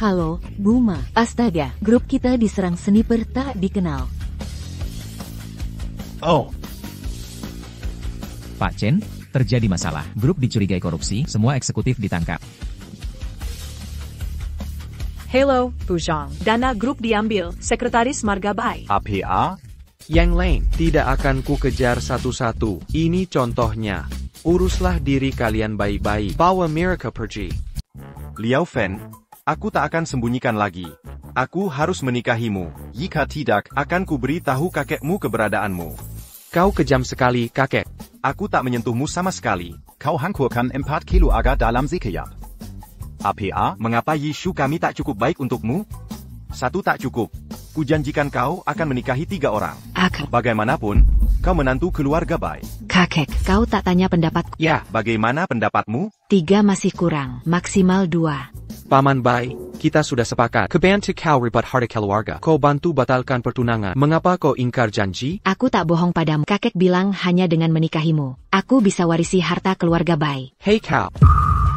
Halo, Buma. Astaga, grup kita diserang sniper tak dikenal. Oh. Pak Chen, terjadi masalah. Grup dicurigai korupsi, semua eksekutif ditangkap. Hello, Bujang. Dana grup diambil, Sekretaris Marga Bai. APA? Yang lain, tidak akan ku kejar satu-satu. Ini contohnya. Uruslah diri kalian baik-baik. Bawa mereka pergi. Liao Fan, aku tak akan sembunyikan lagi. Aku harus menikahimu. Jika tidak, akan ku beritahu kakekmu keberadaanmu. Kau kejam sekali, kakek. Aku tak menyentuhmu sama sekali. Kau hancurkan 4 keluarga dalam sekejap. APA? Mengapa Yishu kami tak cukup baik untukmu? 1 tak cukup. Kujanjikan kau akan menikahi 3 orang. Bagaimanapun, kau menantu keluarga Bai. Kakek, kau tak tanya pendapatku. Ya, bagaimana pendapatmu? 3 masih kurang, maksimal 2. Paman Bai, kita sudah sepakat. Kebantu kau ribet harta keluarga. Kau bantu batalkan pertunangan. Mengapa kau ingkar janji? Aku tak bohong padamu. Kakek bilang hanya dengan menikahimu, aku bisa warisi harta keluarga Bai. Hei kau.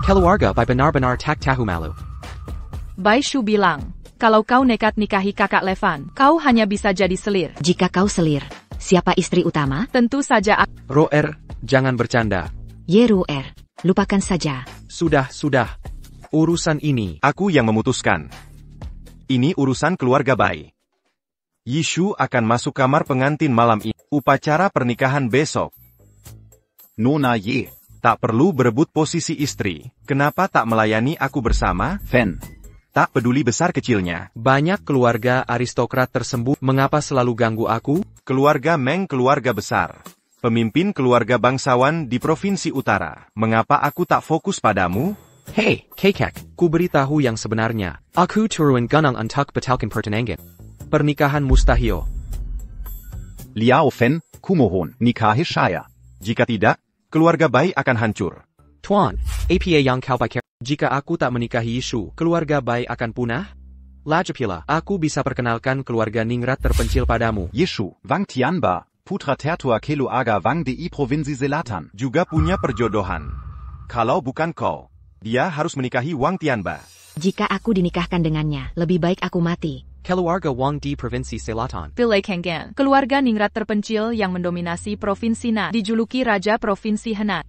Keluarga Bai benar-benar tak tahu malu. Bai Shu bilang, kalau kau nekat nikahi kakak Levan, kau hanya bisa jadi selir. Jika kau selir, siapa istri utama? Tentu saja Roer, jangan bercanda. Yeruer, lupakan saja. Sudah. Urusan ini, aku yang memutuskan. Ini urusan keluarga Bai. Yishu akan masuk kamar pengantin malam ini. Upacara pernikahan besok. Nona Ye. Tak perlu berebut posisi istri. Kenapa tak melayani aku bersama? Fen. Tak peduli besar kecilnya. Banyak keluarga aristokrat tersembunyi. Mengapa selalu ganggu aku? Keluarga Meng keluarga besar. Pemimpin keluarga bangsawan di Provinsi Utara. Mengapa aku tak fokus padamu? Hei, Kakek, ku beritahu yang sebenarnya. Aku turun gunung untuk batalkan pertunangan. Pernikahan mustahil. Liao Fen, kumohon, nikahi saya. Jika tidak, keluarga Bai akan hancur. Tuan, APA yang kau pakai. Jika aku tak menikahi Yishu, keluarga Bai akan punah? Lajapila, aku bisa perkenalkan keluarga ningrat terpencil padamu. Yishu, Wang Tianba, putra tertua keluarga Wang di Provinsi Selatan. Juga punya perjodohan. Kalau bukan kau, dia harus menikahi Wang Tianba. Jika aku dinikahkan dengannya, lebih baik aku mati. Keluarga Wang di Provinsi Selatan. Bilai Kanggan, keluarga ningrat terpencil yang mendominasi Provinsi Na, dijuluki Raja Provinsi Henan.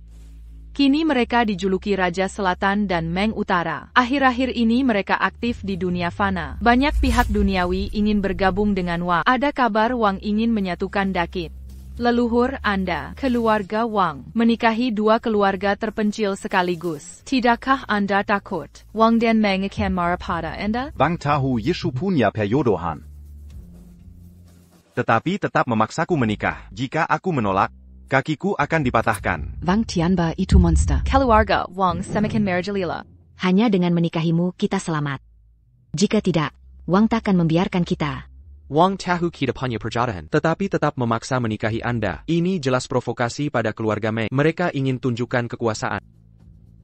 Kini mereka dijuluki Raja Selatan dan Meng Utara. Akhir-akhir ini mereka aktif di dunia fana. Banyak pihak duniawi ingin bergabung dengan Wang. Ada kabar Wang ingin menyatukan Dakit. Leluhur Anda, keluarga Wang, menikahi 2 keluarga terpencil sekaligus. Tidakkah Anda takut? Wang dan Meng akan marah pada Anda? Wang tahu Yishu punya perjodohan. Tetapi tetap memaksaku menikah. Jika aku menolak, kakiku akan dipatahkan. Wang Tianba itu monster. Keluarga Wang semakin merajalela. Hanya dengan menikahimu kita selamat. Jika tidak, Wang tak akan membiarkan kita. Wang tahu kita punya perjodohan, tetapi tetap memaksa menikahi Anda. Ini jelas provokasi pada keluarga Meng. Mereka ingin tunjukkan kekuasaan.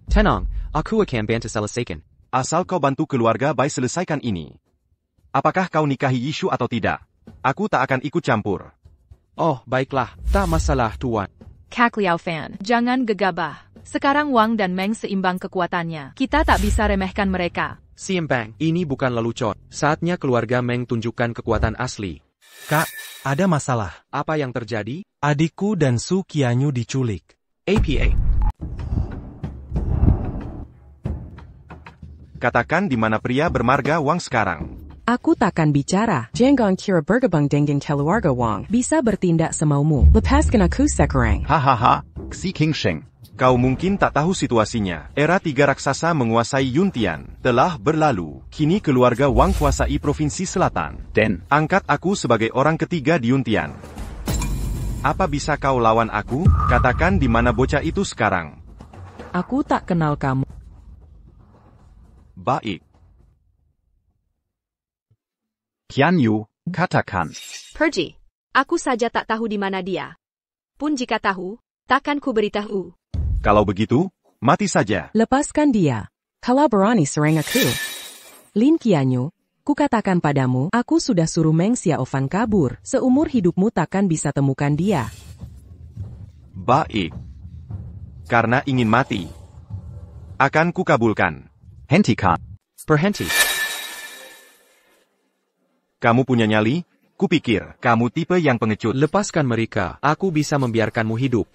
Tenang, aku akan bantu selesaikan. Asal kau bantu keluarga Bai selesaikan ini. Apakah kau nikahi Yishu atau tidak? Aku tak akan ikut campur. Oh, baiklah. Tak masalah, Tuan. Kak Liao Fan, jangan gegabah. Sekarang Wang dan Meng seimbang kekuatannya. Kita tak bisa remehkan mereka. Seimbang, ini bukan lelucon. Saatnya keluarga Meng tunjukkan kekuatan asli. Kak, ada masalah. Apa yang terjadi? Adikku dan Su Qianyu diculik. APA. Katakan di mana pria bermarga Wang sekarang. Aku takkan bicara. Jangan kira bergabung dengan keluarga Wang. Bisa bertindak semaumu. Lepaskan aku sekarang. Hahaha, Xi Qingsheng. Kau mungkin tak tahu situasinya. Era 3 raksasa menguasai Yuntian telah berlalu. Kini keluarga Wang kuasai Provinsi Selatan. Dan angkat aku sebagai orang ketiga di Yuntian. Apa bisa kau lawan aku? Katakan di mana bocah itu sekarang. Aku tak kenal kamu. Baik. Qianyu, katakan. Pergi. Aku saja tak tahu di mana dia. Pun jika tahu, takkan ku beritahu. Kalau begitu, mati saja. Lepaskan dia. Kalau berani serang aku. Lin Qianyu, kukatakan padamu, aku sudah suruh Meng Xiaofan kabur. Seumur hidupmu takkan bisa temukan dia. Baik. Karena ingin mati, akan kukabulkan. Hentikan. Berhenti. Kamu punya nyali? Kupikir, kamu tipe yang pengecut. Lepaskan mereka, aku bisa membiarkanmu hidup.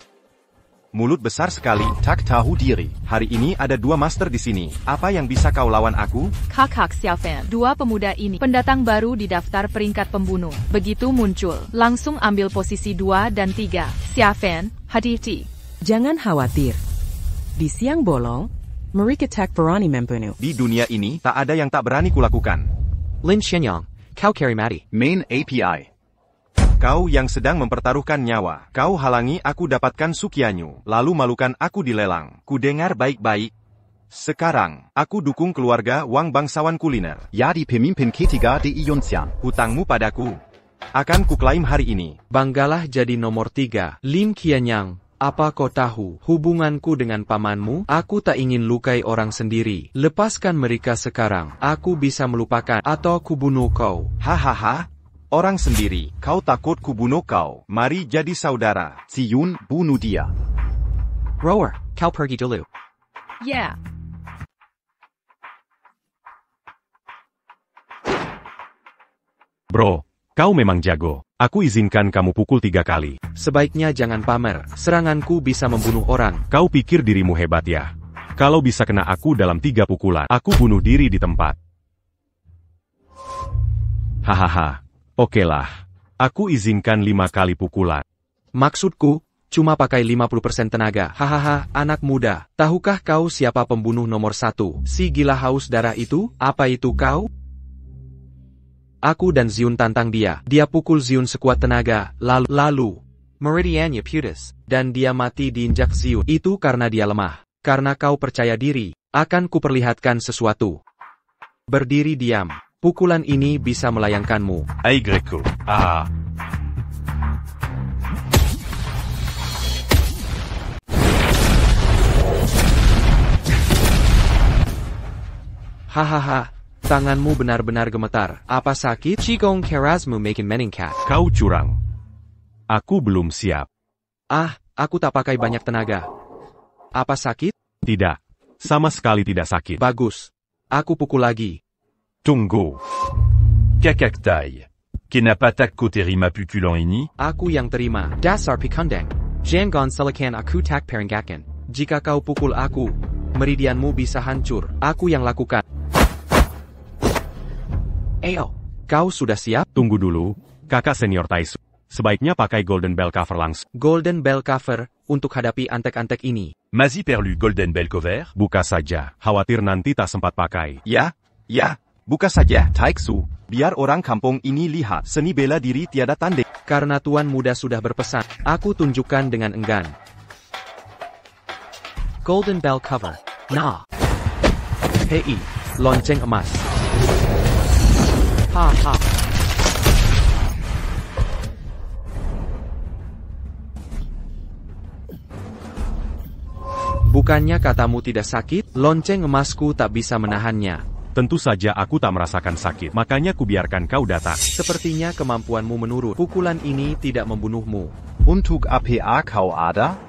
Mulut besar sekali. Tak tahu diri. Hari ini ada 2 master di sini. Apa yang bisa kau lawan aku? Kakak Xiaofan, 2 pemuda ini pendatang baru di daftar peringkat pembunuh. Begitu muncul, langsung ambil posisi 2 dan 3. Xiaofan, hati-hati. Jangan khawatir. Di siang bolong, mereka tak berani membunuh. Di dunia ini, tak ada yang tak berani kulakukan. Lin Xianyang, kau carry mati. Main API. Kau yang sedang mempertaruhkan nyawa. Kau halangi aku dapatkan Su Qianyu, lalu malukan aku di lelang. Ku dengar baik-baik. Sekarang, aku dukung keluarga Wang bangsawan kuliner. Ja, die pemimpin ketiga di Yunxian. Hutangmu padaku akan kuklaim hari ini. Banggalah jadi nomor 3. Lin Qianyang, apa kau tahu hubunganku dengan pamanmu? Aku tak ingin lukai orang sendiri. Lepaskan mereka sekarang. Aku bisa melupakan atau kubunuh kau. Hahaha. Orang sendiri, kau takut kubunuh kau. Mari jadi saudara. Ziyun, bunuh dia. Rower, kau pergi dulu. Yeah. Bro, kau memang jago. Aku izinkan kamu pukul 3 kali. Sebaiknya jangan pamer. Seranganku bisa membunuh orang. Kau pikir dirimu hebat ya? Kalau bisa kena aku dalam 3 pukulan, aku bunuh diri di tempat. Hahaha. Okelah. Aku izinkan 5 kali pukulan. Maksudku, cuma pakai 50% tenaga. Hahaha, anak muda. Tahukah kau siapa pembunuh nomor 1? Si gila haus darah itu? Apa itu kau? Aku dan Ziun tantang dia. Dia pukul Ziun sekuat tenaga, lalu Meridiannya putus, dan dia mati diinjak Ziun. Itu karena dia lemah. Karena kau percaya diri, akan kuperlihatkan sesuatu. Berdiri diam. Pukulan ini bisa melayangkanmu. Ai Greco. Ah. Hahaha. Tanganmu benar-benar gemetar. Apa sakit? Qigong Kerasmu makin meningkat. Kau curang. Aku belum siap. Ah, aku tak pakai banyak tenaga. Apa sakit? Tidak. Sama sekali tidak sakit. Bagus. Aku pukul lagi. Tunggu. Kakak Tai. Kenapa tak kau terima pukulan ini? Aku yang terima. Dasar pikundeng. Jangan silakan aku tak peringatkan. Jika kau pukul aku, meridianmu bisa hancur. Aku yang lakukan. Ayo, kau sudah siap? Tunggu dulu, kakak senior Taisu. Sebaiknya pakai Golden Bell Cover langsung. Golden Bell Cover, untuk hadapi antek-antek ini. Masih perlu Golden Bell Cover? Buka saja, khawatir nanti tak sempat pakai. Ya, buka saja, Taiksu. Biar orang kampung ini lihat seni bela diri tiada tanding. Karena tuan muda sudah berpesan, aku tunjukkan dengan enggan. Golden Bell Cover. Nah. Hei, lonceng emas. Ha. Bukannya katamu tidak sakit, lonceng emasku tak bisa menahannya. Tentu saja aku tak merasakan sakit, makanya kubiarkan kau datang. Sepertinya kemampuanmu menurun. Pukulan ini tidak membunuhmu. Untuk APA kau ada?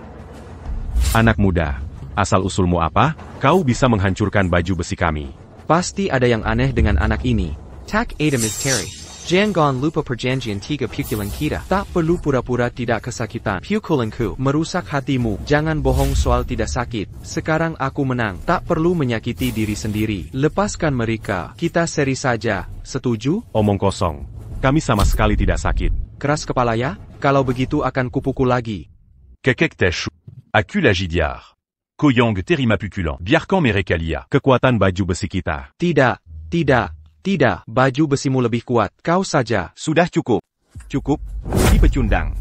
Anak muda, asal-usulmu apa? Kau bisa menghancurkan baju besi kami. Pasti ada yang aneh dengan anak ini. Tak ada misteri. Jangan lupa perjanjian 3 pukulan kita. Tak perlu pura-pura tidak kesakitan. Pukulanku merusak hatimu. Jangan bohong soal tidak sakit. Sekarang aku menang. Tak perlu menyakiti diri sendiri. Lepaskan mereka. Kita seri saja. Setuju? Omong kosong. Kami sama sekali tidak sakit. Keras kepala ya? Kalau begitu akan kupukul lagi. Kakak Tashu. Aku la jidiar. Koyong terima pukulan. Biarkan mereka lihat. Kekuatan baju besi kita. Tidak, baju besimu lebih kuat. Kau saja. Sudah cukup. Di pecundang.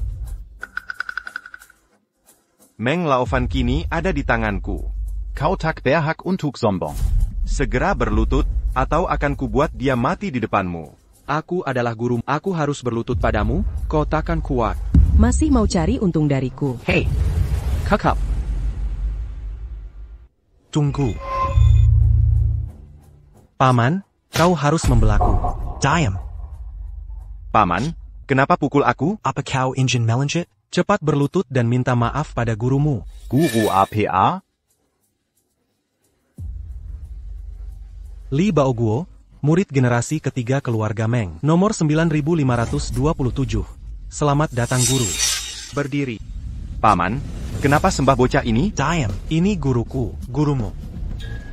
Meng Laofan kini ada di tanganku. Kau tak berhak untuk sombong. Segera berlutut, atau akan kubuat dia mati di depanmu. Aku adalah guru. Aku harus berlutut padamu. Kau takkan kuat. Masih mau cari untung dariku. Hei, kakak. Tunggu. Paman, kau harus membelaku. Diam. Paman, kenapa pukul aku? Apa kau ingin melanjut? Cepat berlutut dan minta maaf pada gurumu. Guru APA? Li Baoguo, murid generasi ketiga keluarga Meng. Nomor 9527. Selamat datang guru. Berdiri. Paman, kenapa sembah bocah ini? Diam, ini guruku, gurumu.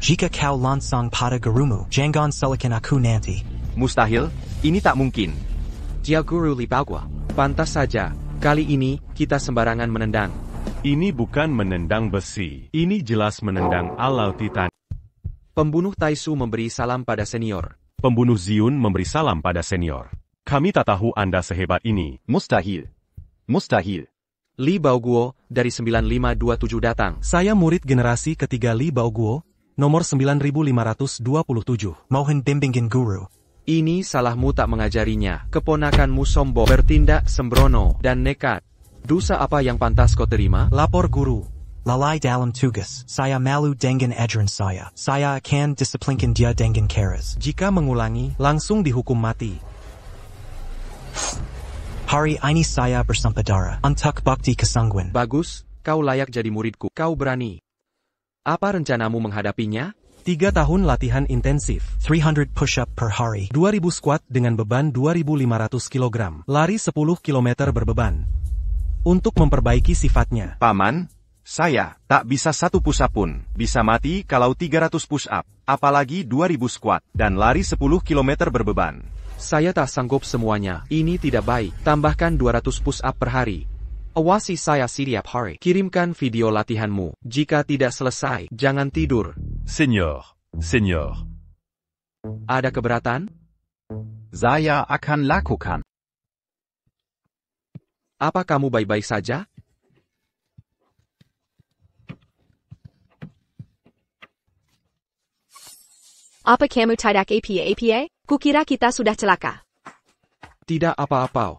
Jika kau lansang pada gurumu, jangan salahkan aku nanti. Mustahil, ini tak mungkin. Dia guru Li Baoguo. Pantas saja, kali ini kita sembarangan menendang. Ini bukan menendang besi. Ini jelas menendang alau titan. Pembunuh Taisu memberi salam pada senior. Pembunuh Ziun memberi salam pada senior. Kami tak tahu Anda sehebat ini. Mustahil. Li Baoguo, dari 9527 datang. Saya murid generasi ketiga Li Baoguo. Nomor 9527. Mohon bimbingan guru. Ini salahmu tak mengajarinya. Keponakanmu sombong, bertindak sembrono, dan nekat. Dosa apa yang pantas kau terima? Lapor guru. Lalai dalam tugas. Saya malu dengan ajaran saya. Saya akan disiplinkan dia dengan keras. Jika mengulangi, langsung dihukum mati. Hari ini saya bersaudara untuk bakti kesangguan. Bagus, kau layak jadi muridku. Kau berani. Apa rencanamu menghadapinya? 3 tahun latihan intensif. 300 push-up per hari. 2000 squat dengan beban 2500 kg. Lari 10 km berbeban. Untuk memperbaiki sifatnya. Paman, saya tak bisa 1 push-up pun. Bisa mati kalau 300 push-up. Apalagi 2000 squat. Dan lari 10 km berbeban. Saya tak sanggup semuanya. Ini tidak baik. Tambahkan 200 push-up per hari. Awasi saya setiap hari. Kirimkan video latihanmu. Jika tidak selesai, jangan tidur. Senior. Ada keberatan? Saya akan lakukan. Apa kamu baik-baik saja? Apa kamu tidak apa? Kukira kita sudah celaka. Tidak apa-apa.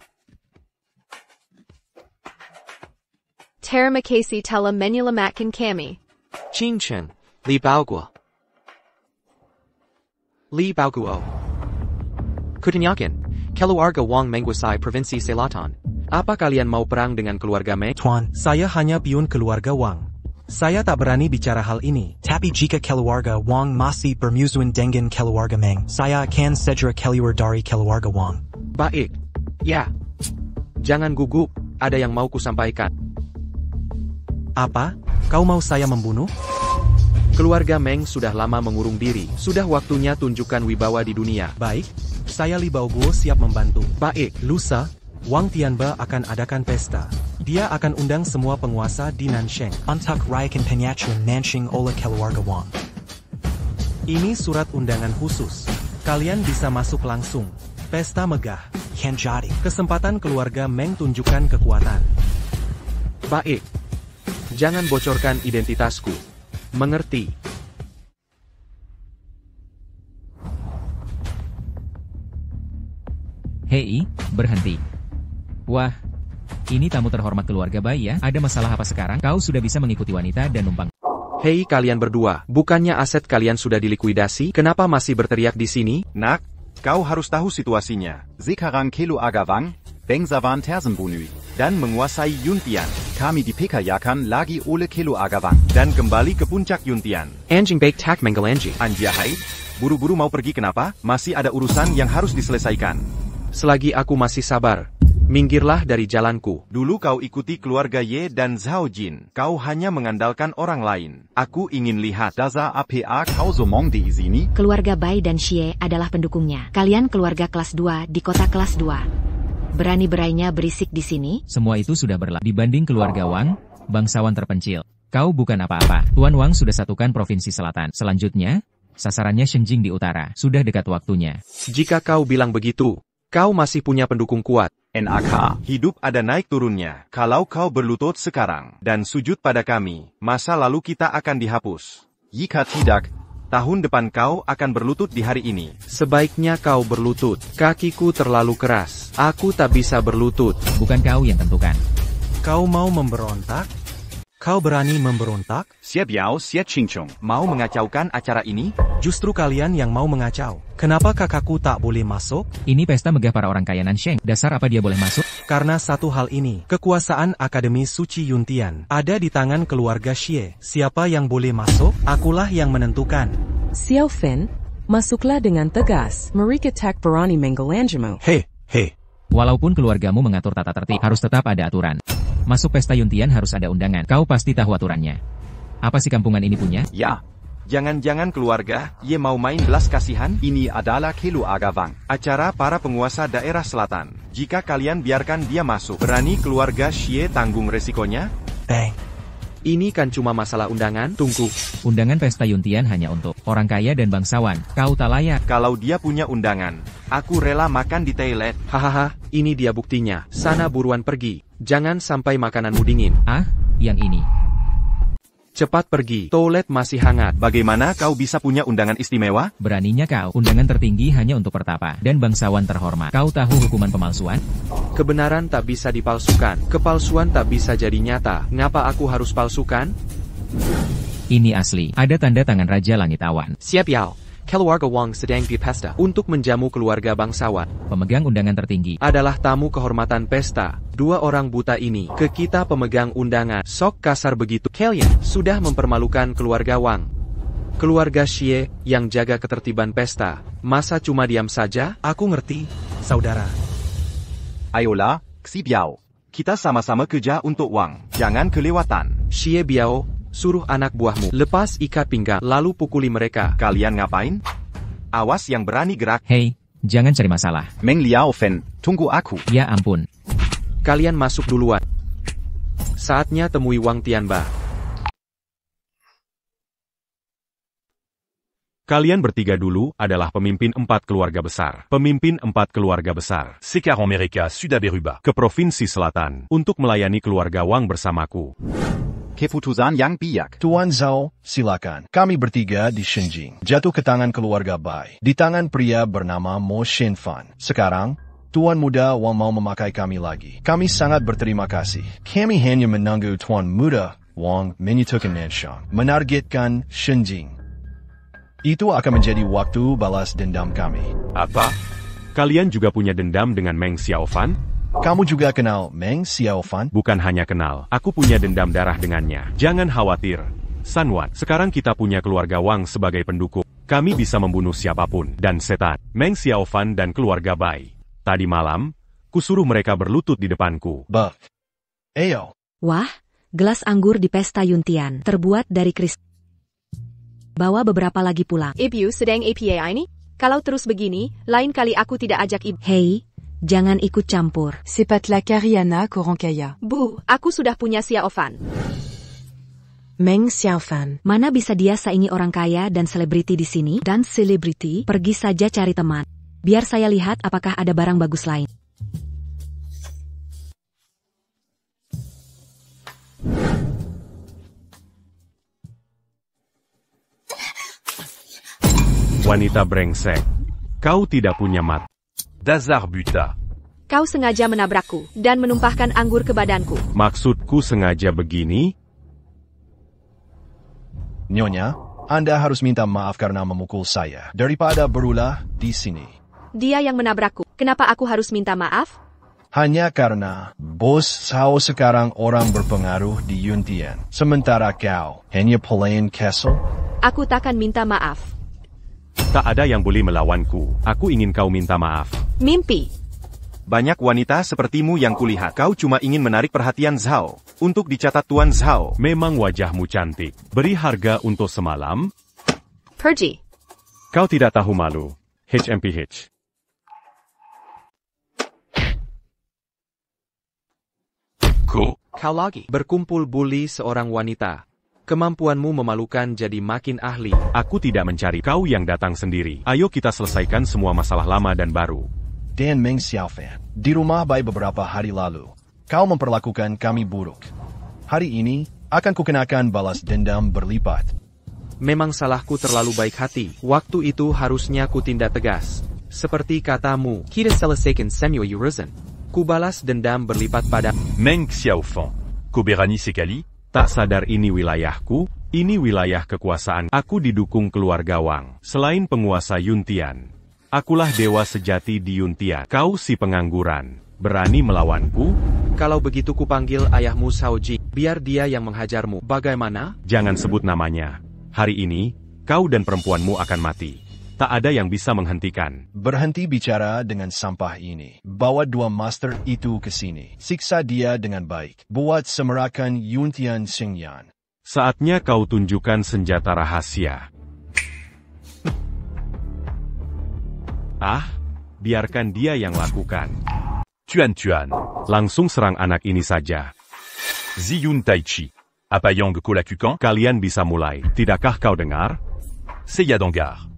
Terima kasih telah menyelamatkan kami. Cincin, Li Baoguo. Kutanyakan, keluarga Wang menguasai provinsi Selatan. Apa kalian mau perang dengan keluarga Meng? Tuan, saya hanya piun keluarga Wang. Saya tak berani bicara hal ini. Tapi jika keluarga Wang masih bermusuhan dengan keluarga Meng, saya akan segera keluar dari keluarga Wang. Baik. Ya. Jangan gugup, ada yang mau kusampaikan. Apa? Kau mau saya membunuh? Keluarga Meng sudah lama mengurung diri. Sudah waktunya tunjukkan wibawa di dunia. Baik, saya Li Baoguo siap membantu. Baik. Lusa, Wang Tianba akan adakan pesta. Dia akan undang semua penguasa di Nansheng untuk rayakan penyajian Nansheng oleh keluarga Wang. Ini surat undangan khusus. Kalian bisa masuk langsung. Pesta megah. Yang jadi kesempatan keluarga Meng tunjukkan kekuatan. Baik. Jangan bocorkan identitasku. Mengerti? Hei, berhenti. Wah, ini tamu terhormat keluarga Bai ya. Ada masalah apa sekarang? Kau sudah bisa mengikuti wanita dan numpang. Hei kalian berdua, bukannya aset kalian sudah dilikuidasi? Kenapa masih berteriak di sini? Nak, kau harus tahu situasinya. Sekarang keluarga Wang, bangsawan tersembunuh. Dan menguasai Yuntian. Kami diperkayakan lagi oleh keluarga Wang. Dan kembali ke puncak Yuntian. Anjing baik tak menggelanji. Anjahai, buru-buru mau pergi kenapa? Masih ada urusan yang harus diselesaikan. Selagi aku masih sabar, minggirlah dari jalanku. Dulu kau ikuti keluarga Ye dan Zhao Jin. Kau hanya mengandalkan orang lain. Aku ingin lihat. Dasar apa kau somong di sini? Keluarga Bai dan Xie adalah pendukungnya. Kalian keluarga kelas 2 di kota kelas 2. Berani-beraninya berisik di sini? Semua itu sudah berlalu. Dibanding keluarga Wang, bangsawan terpencil. Kau bukan apa-apa. Tuan Wang sudah satukan provinsi selatan. Selanjutnya, sasarannya Shenjing di utara. Sudah dekat waktunya. Jika kau bilang begitu, kau masih punya pendukung kuat. NAK, hidup ada naik turunnya. Kalau kau berlutut sekarang dan sujud pada kami, masa lalu kita akan dihapus. Jika tidak, tahun depan kau akan berlutut di hari ini. Sebaiknya kau berlutut. Kakiku terlalu keras. Aku tak bisa berlutut. Bukan kau yang tentukan. Kau mau memberontak? Kau berani memberontak? Xie Biao, Xie Qingchong. Mau mengacaukan acara ini? Justru kalian yang mau mengacau. Kenapa kakakku tak boleh masuk? Ini pesta megah para orang kaya Nansheng. Dasar apa dia boleh masuk? Karena satu hal ini, kekuasaan Akademi Suci Yuntian ada di tangan keluarga Xie. Siapa yang boleh masuk? Akulah yang menentukan. Xiao Fen, masuklah dengan tegas. Mereka tak berani menggelanjamu. Hei. Walaupun keluargamu mengatur tata tertib, harus tetap ada aturan. Masuk pesta Yuntian harus ada undangan. Kau pasti tahu aturannya. Apa sih kampungan ini punya? Ya. Jangan-jangan keluarga Ye mau main belas kasihan? Ini adalah keluarga Wang. Acara para penguasa daerah selatan. Jika kalian biarkan dia masuk, berani keluarga Xie tanggung resikonya? Ini kan cuma masalah undangan. Tunggu. Undangan pesta Yuntian hanya untuk orang kaya dan bangsawan. Kau tak layak. Kalau dia punya undangan, aku rela makan di toilet. Hahaha, ini dia buktinya. Sana buruan pergi. Jangan sampai makananmu dingin. Ah, yang ini. Cepat pergi, toilet masih hangat. Bagaimana kau bisa punya undangan istimewa? Beraninya kau, undangan tertinggi hanya untuk pertapa dan bangsawan terhormat. Kau tahu hukuman pemalsuan? Kebenaran tak bisa dipalsukan, kepalsuan tak bisa jadi nyata. Ngapa aku harus palsukan? Ini asli, ada tanda tangan Raja Langit Awan. Siap Yao. Keluarga Wang sedang berpesta untuk menjamu keluarga bangsawan. Pemegang undangan tertinggi adalah tamu kehormatan pesta. Dua orang buta ini ke kita pemegang undangan. Sok kasar begitu. Kalian sudah mempermalukan keluarga Wang. Keluarga Xie yang jaga ketertiban pesta. Masa cuma diam saja? Aku ngerti, saudara. Ayolah, Xi Biao. Kita sama-sama kerja untuk Wang. Jangan kelewatan. Xie Biao, suruh anak buahmu lepas ikat pinggang lalu pukuli mereka. Kalian ngapain? Awas yang berani gerak. Hei, jangan cari masalah. Meng Liao Fen, tunggu aku. Ya ampun. Kalian masuk duluan. Saatnya temui Wang Tianba. Kalian bertiga dulu adalah pemimpin 4 keluarga besar. Pemimpin 4 keluarga besar. Sekarang mereka sudah berubah ke Provinsi Selatan untuk melayani keluarga Wang bersamaku. Keputusan yang bijak. Tuan Zhao, silakan. Kami bertiga di Shenjing. Jatuh ke tangan keluarga Bai. Di tangan pria bernama Mo Shenfan. Sekarang, Tuan Muda Wang mau memakai kami lagi. Kami sangat berterima kasih. Kami hanya menunggu Tuan Muda Wang menyatukan Nanshang. Menargetkan Shenjing. Itu akan menjadi waktu balas dendam kami. Apa? Kalian juga punya dendam dengan Meng Xiaofan? Kamu juga kenal Meng Xiaofan? Bukan hanya kenal, aku punya dendam darah dengannya. Jangan khawatir, Sanwan. Sekarang kita punya keluarga Wang sebagai pendukung. Kami bisa membunuh siapapun dan setan. Meng Xiaofan dan keluarga Bai. Tadi malam, kusuruh mereka berlutut di depanku. Bah. Eyo. Wah, gelas anggur di pesta Yuntian terbuat dari kristal. Bawa beberapa lagi pulang. Ibu sedang APA ini? Kalau terus begini, lain kali aku tidak ajak ibu. Hei, jangan ikut campur. C'est pas la Kariana Korankaya. Bu, aku sudah punya Xiaofan. Meng Xiaofan. Mana bisa dia saingi orang kaya dan selebriti di sini? Dan selebriti, pergi saja cari teman. Biar saya lihat apakah ada barang bagus lain. Wanita brengsek. Kau tidak punya mata. Dazar buta. Kau sengaja menabrakku dan menumpahkan anggur ke badanku. Maksudku sengaja begini? Nyonya, Anda harus minta maaf karena memukul saya. Daripada berulah di sini. Dia yang menabrakku. Kenapa aku harus minta maaf? Hanya karena Bos Zhao sekarang orang berpengaruh di Yuntian. Sementara kau hanya pelayan Castle. Aku takkan minta maaf. Tak ada yang boleh melawanku. Aku ingin kau minta maaf. Mimpi. Banyak wanita sepertimu yang kulihat. Kau cuma ingin menarik perhatian Zhao. Untuk dicatat Tuan Zhao. Memang wajahmu cantik. Beri harga untuk semalam. Pergi. Kau tidak tahu malu. HMPH. Kau lagi berkumpul bully seorang wanita. Kemampuanmu memalukan jadi makin ahli. Aku tidak mencari kau yang datang sendiri. Ayo kita selesaikan semua masalah lama dan baru. Dan Meng Xiaofan, di rumah Bai beberapa hari lalu, kau memperlakukan kami buruk. Hari ini, akan kukenakan balas dendam berlipat. Memang salahku terlalu baik hati. Waktu itu harusnya ku tindak tegas. Seperti katamu, kita selesaikan semua urusan. Ku balas dendam berlipat pada Meng Xiaofan. Kau berani sekali? Tak sadar ini wilayahku, ini wilayah kekuasaan. Aku didukung keluarga Wang. Selain penguasa Yuntian, akulah dewa sejati di Yuntian. Kau si pengangguran, berani melawanku? Kalau begitu ku panggil ayahmu Shao Ji, biar dia yang menghajarmu. Bagaimana? Jangan sebut namanya. Hari ini, kau dan perempuanmu akan mati. Tak ada yang bisa menghentikan. Berhenti bicara dengan sampah ini. Bawa 2 master itu ke sini. Siksa dia dengan baik. Buat semerakan Yuntian Xingyan. Saatnya kau tunjukkan senjata rahasia. Biarkan dia yang lakukan. Tuan. Langsung serang anak ini saja. Ziyun Taichi. Apa yang kau lakukan? Kalian bisa mulai. Tidakkah kau dengar? Saya dengar.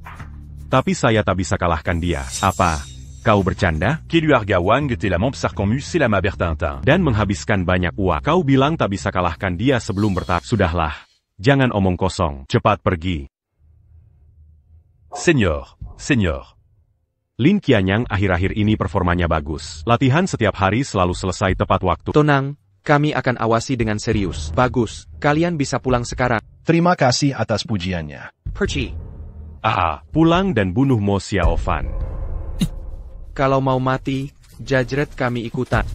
Tapi saya tak bisa kalahkan dia. Apa? Kau bercanda? Keluarga Wang telah membesarkanmu selama bertahun-tahun. Dan menghabiskan banyak uang. Kau bilang tak bisa kalahkan dia sebelum bertahun. Sudahlah. Jangan omong kosong, cepat pergi. Seigneur, Seigneur. Lin Qianyang akhir-akhir ini performanya bagus. Latihan setiap hari selalu selesai tepat waktu. Tenang, kami akan awasi dengan serius. Bagus, kalian bisa pulang sekarang. Terima kasih atas pujiannya. Perci. Pulang dan bunuh Mo Xiaofan. Kalau mau mati, jajret kami ikutan.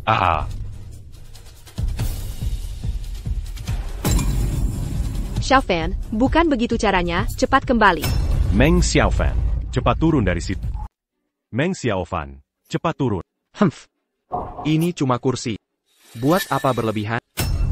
Xiaofan, bukan begitu caranya, cepat kembali. Meng Xiaofan, cepat turun dari situ. Meng Xiaofan, cepat turun. Ini cuma kursi. Buat apa berlebihan?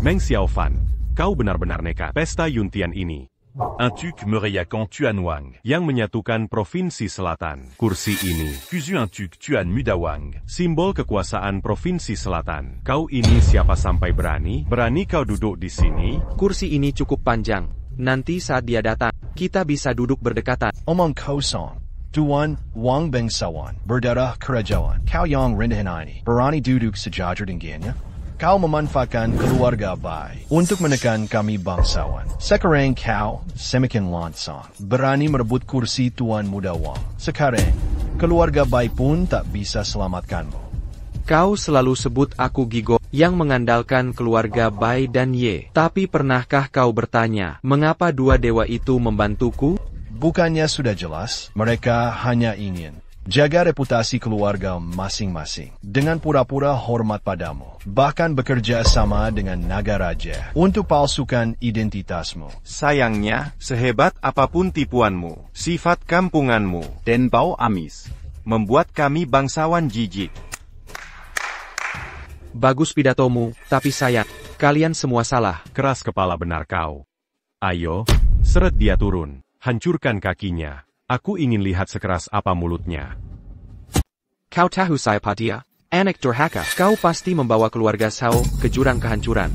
Meng Xiaofan, kau benar-benar nekat. Pesta Yuntian ini. Un tuc Mereyakan Tuan Wang. Yang menyatukan Provinsi Selatan. Kursi ini. Kuzu un tuc Tuan Mudawang. Simbol kekuasaan Provinsi Selatan. Kau ini siapa sampai berani? Berani kau duduk di sini? Kursi ini cukup panjang. Nanti saat dia datang, kita bisa duduk berdekatan. Omong kosong. Tuan Wang Bangsawan. Berdarah kerajaan. Kau yang rendahan ini. Berani duduk sejajar dengannya? Kau memanfaatkan keluarga Bai untuk menekan kami bangsawan. Sekarang kau semakin lancang. Berani merebut kursi Tuan Muda Wang. Sekarang, keluarga Bai pun tak bisa selamatkanmu. Kau selalu sebut aku Gigo, yang mengandalkan keluarga Bai dan Ye. Tapi pernahkah kau bertanya, mengapa dua dewa itu membantuku? Bukannya sudah jelas, mereka hanya ingin jaga reputasi keluarga masing-masing dengan pura-pura hormat padamu. Bahkan bekerja sama dengan naga raja untuk palsukan identitasmu. Sayangnya, sehebat apapun tipuanmu, sifat kampunganmu, dan bau amis, membuat kami bangsawan jijik. Bagus pidatomu, tapi sayang, kalian semua salah. Keras kepala benar kau. Ayo, seret dia turun. Hancurkan kakinya. Aku ingin lihat sekeras apa mulutnya. Kau tahu saya Patia? Anak durhaka. Kau pasti membawa keluarga Sao ke jurang kehancuran.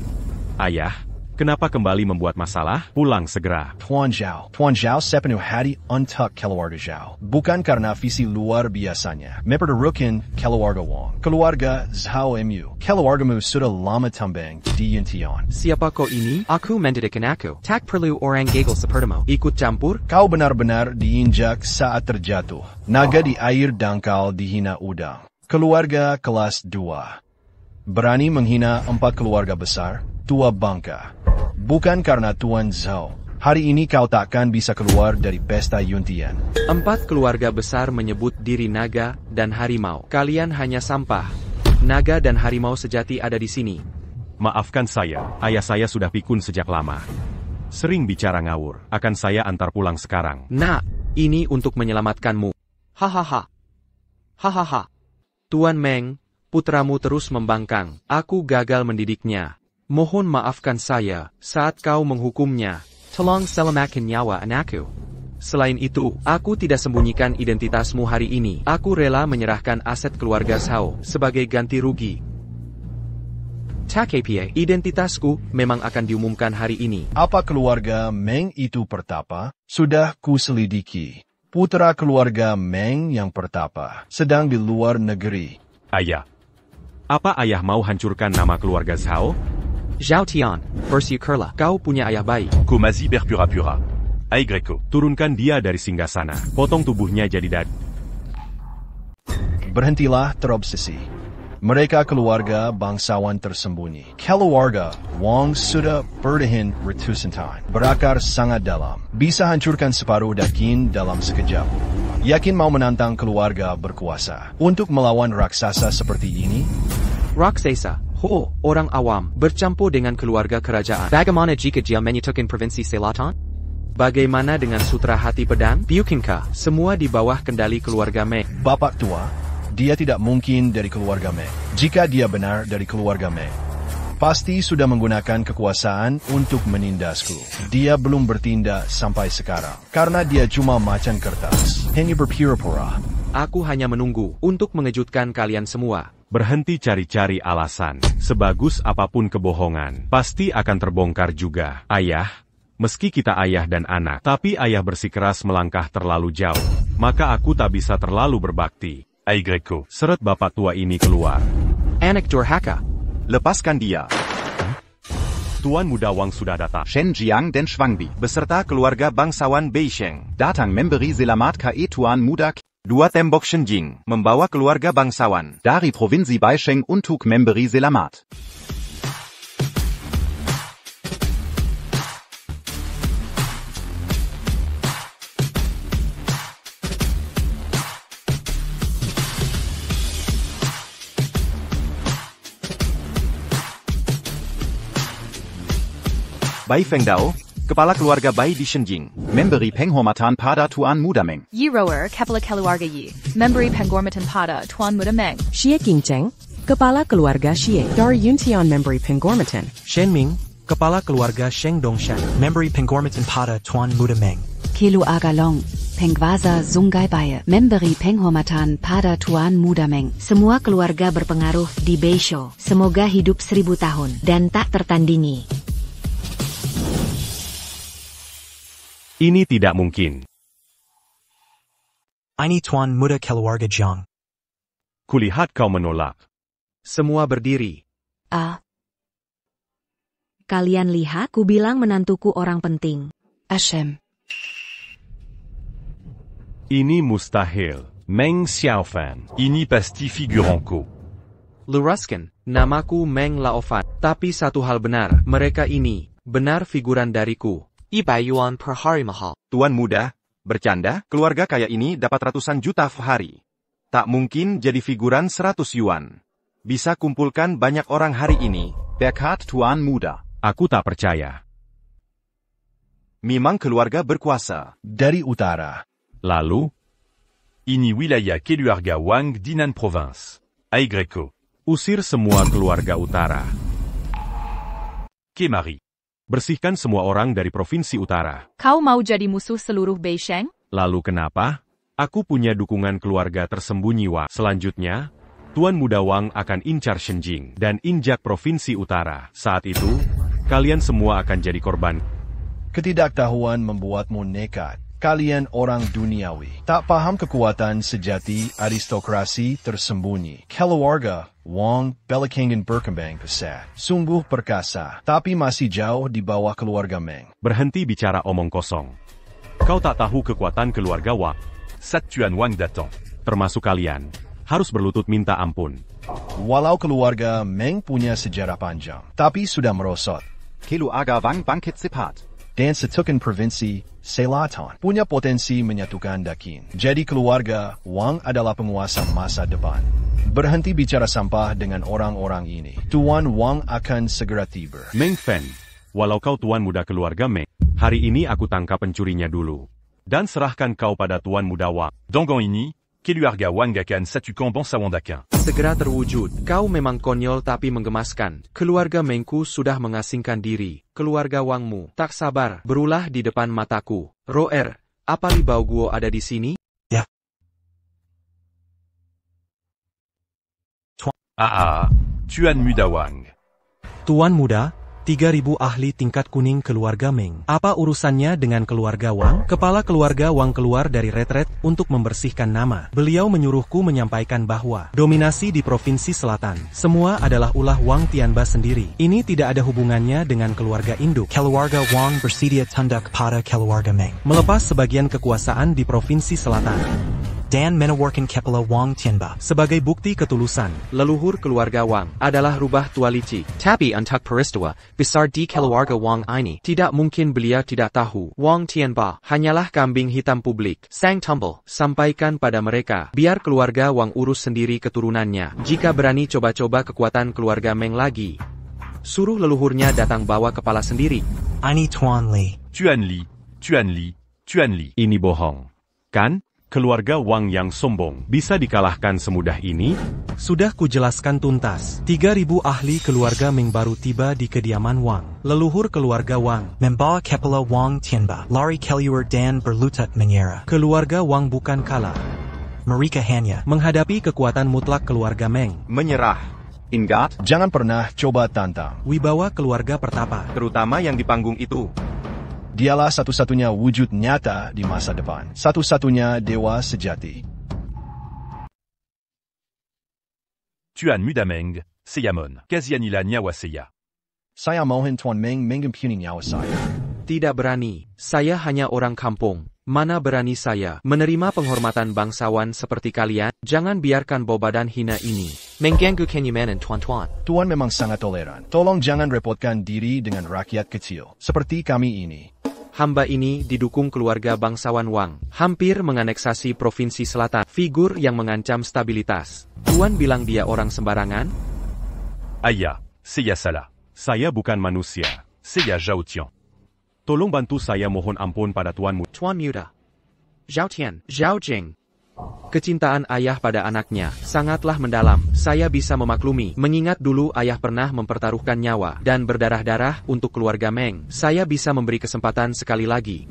Ayah, kenapa kembali membuat masalah? Pulang segera. Tuan Zhao sepenuh hati untuk keluarga Zhao. Bukan karena visi luar biasanya. Mempertaruhkan keluarga Wang. Keluarga Zhao Mu. Keluargamu sudah lama tambang di Yuntian. Siapa kau ini? Aku mendidikan aku. Tak perlu orang gagal sepertimu. Ikut campur? Kau benar-benar diinjak saat terjatuh. Naga di air dangkal dihina udang. Keluarga kelas 2. Berani menghina 4 keluarga besar, tua bangka. Bukan karena Tuan Zhao. Hari ini kau takkan bisa keluar dari pesta Yuntian. 4 keluarga besar menyebut diri naga dan harimau. Kalian hanya sampah. Naga dan harimau sejati ada di sini. Maafkan saya, ayah saya sudah pikun sejak lama. Sering bicara ngawur, akan saya antar pulang sekarang. Nah, ini untuk menyelamatkanmu. Hahaha. Hahaha. Tuan Meng, putramu terus membangkang. Aku gagal mendidiknya. Mohon maafkan saya saat kau menghukumnya. Tolong selamatkan nyawa anakku. Selain itu, aku tidak sembunyikan identitasmu hari ini. Aku rela menyerahkan aset keluarga Sao sebagai ganti rugi. TKPA, identitasku memang akan diumumkan hari ini. Apa keluarga Meng itu pertapa? Sudah kuselidiki. Putra keluarga Meng yang pertapa sedang di luar negeri. Ayah, apa ayah mau hancurkan nama keluarga Zhao? Zhao Tian, bersyukurlah kau punya ayah baik. Komazi berpura-pura. Ai Greco. Turunkan dia dari singgahsana. Potong tubuhnya jadi dada. Berhentilah terobsesi. Mereka keluarga bangsawan tersembunyi. Keluarga Wang sudah bertahan ratusan tahun. Berakar sangat dalam. Bisa hancurkan separuh daging dalam sekejap. Yakin mau menantang keluarga berkuasa untuk melawan raksasa seperti ini? Raksasa, orang awam, bercampur dengan keluarga kerajaan. Bagaimana jika dia menyatukan Provinsi Selatan? Bagaimana dengan Sutra Hati Pedang? Bukankah semua di bawah kendali keluarga Meng? Bapak tua, dia tidak mungkin dari keluarga Meng. Jika dia benar dari keluarga Meng, pasti sudah menggunakan kekuasaan untuk menindasku. Dia belum bertindak sampai sekarang, karena dia cuma macan kertas. Hanya berpura-pura. Aku hanya menunggu untuk mengejutkan kalian semua. Berhenti cari-cari alasan. Sebagus apapun kebohongan, pasti akan terbongkar juga. Ayah, meski kita ayah dan anak, tapi ayah bersikeras melangkah terlalu jauh. Maka aku tak bisa terlalu berbakti. Ai Greco. Seret bapak tua ini keluar. Anak durhaka. Lepaskan dia. Tuan Muda Wang sudah datang. Shen Jiang dan Schwangbi. Beserta keluarga bangsawan Beisheng. Datang memberi selamat ke Tuan Muda. Dua tembok Shenjing, membawa keluarga bangsawan. Dari Provinsi Beisheng untuk memberi selamat. Bai Fengdao, kepala keluarga Bai di Shenjing. Memberi penghormatan pada Tuan Muda Meng. Yi Rower, kepala keluarga Yi, memberi penghormatan pada Tuan Muda Meng. Xie Qingcheng, kepala keluarga Xie. Dar Yuntian memberi penghormatan. Shen Ming, kepala keluarga Sheng Dongshan, memberi penghormatan pada Tuan Muda Meng. Keluarga Long, Pengwaza Sungai Baye, memberi penghormatan pada Tuan Muda Meng. Semua keluarga berpengaruh di Beishou. Semoga hidup 1000 tahun dan tak tertandingi. Ini tidak mungkin. Ini Tuan Muda keluarga Jiang. Kulihat kau menolak. Semua berdiri. Kalian lihat, ku bilang menantuku orang penting. Hashem. Ini mustahil. Meng Xiaofan. Ini pasti figuranku. Luruskan, namaku Meng Laofan. Tapi satu hal benar, mereka ini benar figuran dariku. 100 yuan per hari mahal. Tuan Muda, bercanda, keluarga kaya ini dapat ratusan juta hari. Tak mungkin jadi figuran 100 yuan. Bisa kumpulkan banyak orang hari ini. Berkat Tuan Muda. Aku tak percaya. Memang keluarga berkuasa. Dari utara. Lalu? Ini wilayah keluarga Wang di Nan Province. Aigreko. Usir semua keluarga utara. Kemari. Bersihkan semua orang dari provinsi utara. Kau mau jadi musuh seluruh Beisheng? Lalu kenapa? Aku punya dukungan keluarga tersembunyi Wang. Selanjutnya, Tuan Muda Wang akan incar Shenjing dan injak provinsi utara. Saat itu, kalian semua akan jadi korban. Ketidaktahuan membuatmu nekat. Kalian orang duniawi. Tak paham kekuatan sejati aristokrasi tersembunyi. Keluarga Wang Belakangan berkembang pesat. Sungguh perkasa, tapi masih jauh di bawah keluarga Meng. Berhenti bicara omong kosong. Kau tak tahu kekuatan keluarga Wang. Tuan Wang datang. Termasuk kalian. Harus berlutut minta ampun. Walau keluarga Meng punya sejarah panjang, tapi sudah merosot. Keluarga Wang bangkit cepat. Dan setukan provinsi Selatan punya potensi menyatukan Dakin. Jadi keluarga Wang adalah penguasa masa depan. Berhenti bicara sampah dengan orang-orang ini. Tuan Wang akan segera tiba. Meng Fen, walau kau Tuan Muda keluarga Meng, hari ini aku tangkap pencurinya dulu. Dan serahkan kau pada Tuan Muda Wang. Dangan ini, keluarga Wang akan satukan bangsawan Dakin. Segera terwujud. Kau memang konyol tapi menggemaskan. Keluarga Mengku sudah mengasingkan diri. Keluarga Wangmu tak sabar berulah di depan mataku. Roer, apa Libao Guo ada di sini? Ya. Tuan Muda Wang. Tuan Muda, 3.000 ahli tingkat kuning keluarga Meng. Apa urusannya dengan keluarga Wang? Kepala keluarga Wang keluar dari retret untuk membersihkan nama. Beliau menyuruhku menyampaikan bahwa dominasi di Provinsi Selatan semua adalah ulah Wang Tianba sendiri. Ini tidak ada hubungannya dengan keluarga induk. Keluarga Wang bersedia tunduk pada keluarga Meng, melepas sebagian kekuasaan di Provinsi Selatan dan menawarkan kepala Wang Tianba sebagai bukti ketulusan. Leluhur keluarga Wang adalah rubah tua licik. Tapi untuk peristiwa besar di keluarga Wang ini, tidak mungkin beliau tidak tahu. Wang Tianba hanyalah kambing hitam publik. Sang Tumble, sampaikan pada mereka, biar keluarga Wang urus sendiri keturunannya. Jika berani coba-coba kekuatan keluarga Meng lagi, suruh leluhurnya datang bawa kepala sendiri. Ini Tuan Li. Tuan Li, Tuan Li, Tuan Li. Ini bohong. Kan? Keluarga Wang yang sombong bisa dikalahkan semudah ini? Sudah kujelaskan tuntas. 3.000 ahli keluarga Meng baru tiba di kediaman Wang. Leluhur keluarga Wang membawa kepala Wang Tianba lari keluar dan berlutut menyerah. Keluarga Wang bukan kalah. Mereka hanya menghadapi kekuatan mutlak keluarga Meng. Menyerah. Ingat, jangan pernah coba tantang. Wibawa keluarga pertapa, terutama yang di panggung itu. Dialah satu-satunya wujud nyata di masa depan. Satu-satunya dewa sejati. Tuan Muda Meng, Seyamon, Kazianila Nyawaseya. Saya mohon Tuan Meng mengampuni nyawa saya. Tidak berani, saya hanya orang kampung. Mana berani saya menerima penghormatan bangsawan seperti kalian? Jangan biarkan bau badan hina ini mengganggu kenyamanan tuan-tuan. Tuan memang sangat toleran. Tolong jangan repotkan diri dengan rakyat kecil, seperti kami ini. Hamba ini didukung keluarga bangsawan Wang, hampir menganeksasi Provinsi Selatan, figur yang mengancam stabilitas. Tuan bilang dia orang sembarangan? Ayah, saya salah. Saya bukan manusia. Saya Zhao Tian. Tolong bantu saya mohon ampun pada tuanmu. Tuan Muda. Zhao Tian, Zhao Jing. Kecintaan ayah pada anaknya sangatlah mendalam. Saya bisa memaklumi, mengingat dulu ayah pernah mempertaruhkan nyawa dan berdarah-darah untuk keluarga Meng. Saya bisa memberi kesempatan sekali lagi.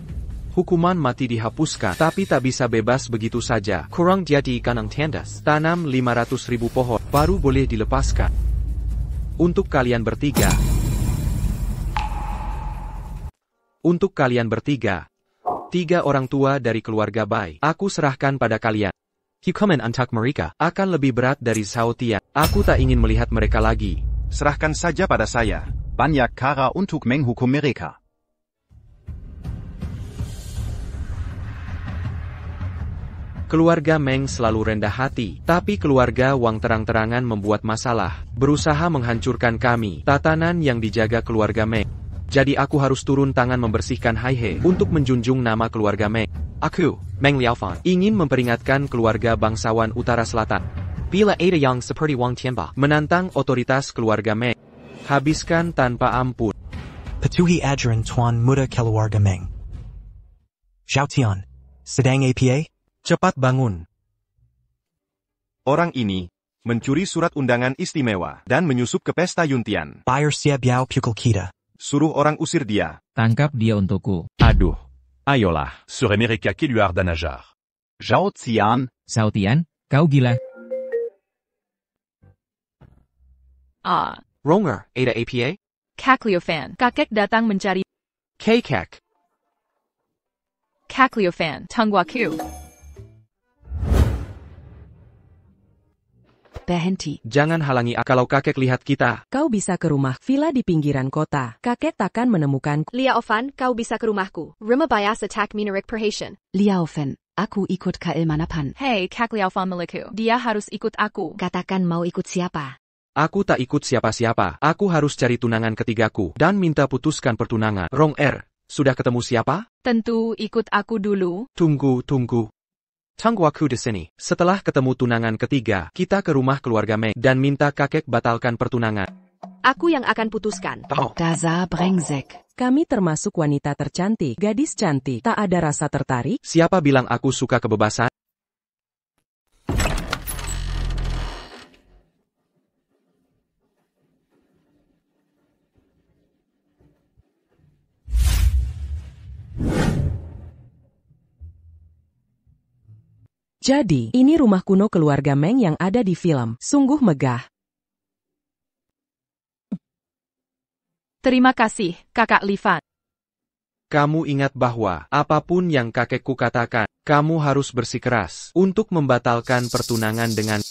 Hukuman mati dihapuskan, tapi tak bisa bebas begitu saja. Kurang jadi kanang tandas. Tanam 500.000 pohon, baru boleh dilepaskan. Untuk kalian bertiga. Untuk kalian bertiga. 3 orang tua dari keluarga Bai. Aku serahkan pada kalian. Hukuman untuk mereka akan lebih berat dari Zhao Tian. Aku tak ingin melihat mereka lagi. Serahkan saja pada saya. Banyak kara untuk menghukum mereka. Keluarga Meng selalu rendah hati, tapi keluarga Wang terang-terangan membuat masalah, berusaha menghancurkan kami, tatanan yang dijaga keluarga Meng. Jadi aku harus turun tangan membersihkan Haihe untuk menjunjung nama keluarga Meng. Aku, Meng Liaofan, ingin memperingatkan keluarga bangsawan Utara Selatan. Bila ada yang seperti Wang Tianba menantang otoritas keluarga Meng, habiskan tanpa ampun. Patuhi ajaran Tuan Muda keluarga Meng. Zhao Tian, sedang apa? Cepat bangun. Orang ini mencuri surat undangan istimewa dan menyusup ke pesta Yuntian. Bayar siap yao pukul kita. Suruh orang usir dia. Tangkap dia untukku. Aduh, ayolah. Serait mereka keluar danajar. Zhao Tian. Zhao Tian, kau gila. Ronger, ada apa? Kak Liaofan, kakek datang mencari. Kak. Kak Liaofan, tungguaku. Berhenti. Jangan halangi kalau kakek lihat kita. Kau bisa ke rumah villa di pinggiran kota. Kakek takkan menemukan. Liaofan, kau bisa ke rumahku. Rumah bias attack minarik perhatian. Liaofan, aku ikut ke Ilmanapan. Hey, Kak Liaofan milikku. Dia harus ikut aku. Katakan mau ikut siapa? Aku tak ikut siapa-siapa. Aku harus cari tunangan ketigaku dan minta putuskan pertunangan. Rong sudah ketemu siapa? Tentu ikut aku dulu. Tunggu. Tungguaku di sini. Setelah ketemu tunangan ketiga, kita ke rumah keluarga Meng dan minta kakek batalkan pertunangan. Aku yang akan putuskan. Dasar brengsek. Kami termasuk wanita tercantik, gadis cantik. Tak ada rasa tertarik? Siapa bilang aku suka kebebasan? Jadi, ini rumah kuno keluarga Meng yang ada di film. Sungguh megah. Terima kasih, Kakak Lifan. Kamu ingat bahwa, apapun yang kakekku katakan, kamu harus bersikeras untuk membatalkan pertunangan dengan...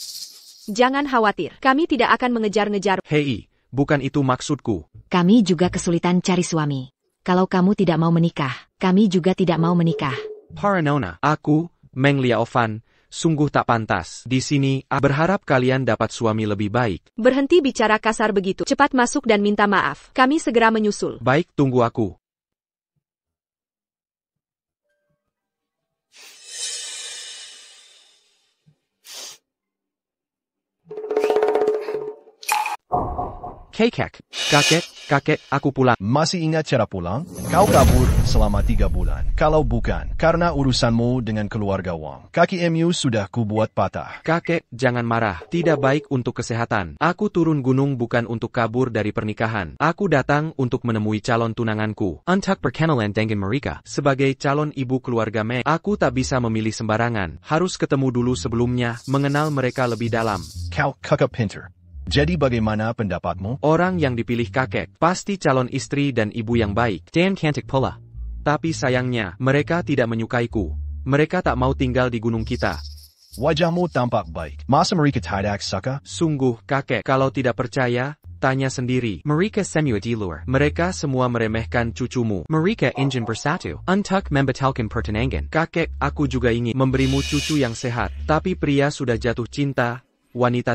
Jangan khawatir, kami tidak akan mengejar-ngejar. Hei, bukan itu maksudku. Kami juga kesulitan cari suami. Kalau kamu tidak mau menikah, kami juga tidak mau menikah. Para nona, aku, Meng Liaofan, sungguh tak pantas. Di sini, berharap kalian dapat suami lebih baik. Berhenti bicara kasar begitu. Cepat masuk dan minta maaf. Kami segera menyusul. Baik, tunggu aku. Kakek, aku pulang. Masih ingat cara pulang? Kau kabur selama 3 bulan. Kalau bukan, karena urusanmu dengan keluarga Wang. Kaki MU sudah kubuat patah. Kakek, jangan marah. Tidak baik untuk kesehatan. Aku turun gunung bukan untuk kabur dari pernikahan. Aku datang untuk menemui calon tunanganku. Untuk perkenalan dengan mereka. Sebagai calon ibu keluarga Meng, aku tak bisa memilih sembarangan. Harus ketemu dulu sebelumnya, mengenal mereka lebih dalam. Kau kakak pintar. Jadi bagaimana pendapatmu? Orang yang dipilih kakek, pasti calon istri dan ibu yang baik. Dan cantik pula. Tapi sayangnya, mereka tidak menyukaiku. Mereka tak mau tinggal di gunung kita. Wajahmu tampak baik. Masa mereka tidak suka? Sungguh, kakek, kalau tidak percaya, Tanya sendiri. Mereka semua di luar. Mereka semua meremehkan cucumu. Mereka ingin bersatu. Untuk membatalkan pertunangan. Kakek, aku juga ingin memberimu cucu yang sehat. Tapi pria sudah jatuh cinta. Wanita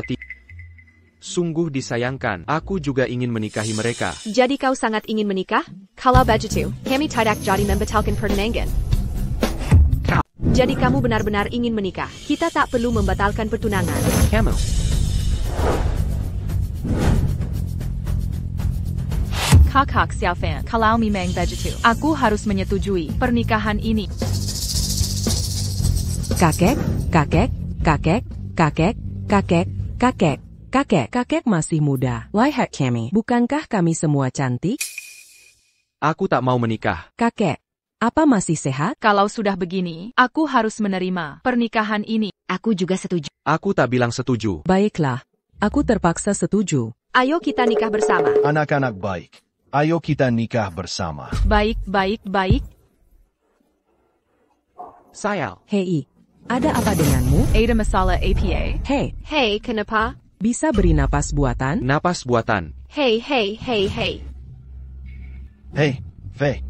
sungguh disayangkan. Aku juga ingin menikahi mereka. Jadi kau sangat ingin menikah? Kalau begitu, kami tidak jadi membatalkan pertunangan. Jadi kamu benar-benar ingin menikah. Kita tak perlu membatalkan pertunangan. Kamu. Kakak Xiaofan, kalau memang begitu, aku harus menyetujui pernikahan ini. Kakek, kakek, kakek, kakek, kakek, kakek, kakek, kakek masih muda. Lihat kami, bukankah kami semua cantik? Aku tak mau menikah. Kakek, apa masih sehat? Kalau sudah begini, aku harus menerima pernikahan ini. Aku juga setuju. Aku tak bilang setuju. Baiklah, aku terpaksa setuju. Ayo kita nikah bersama. Anak-anak baik. Ayo kita nikah bersama. Baik, baik, baik. Sayang. Hei, ada apa denganmu? Ada masalah APA. Hei, Hey, kenapa? bisa beri napas buatan? Napas buatan. Hey, hey, hey, hey. Hey, Faye.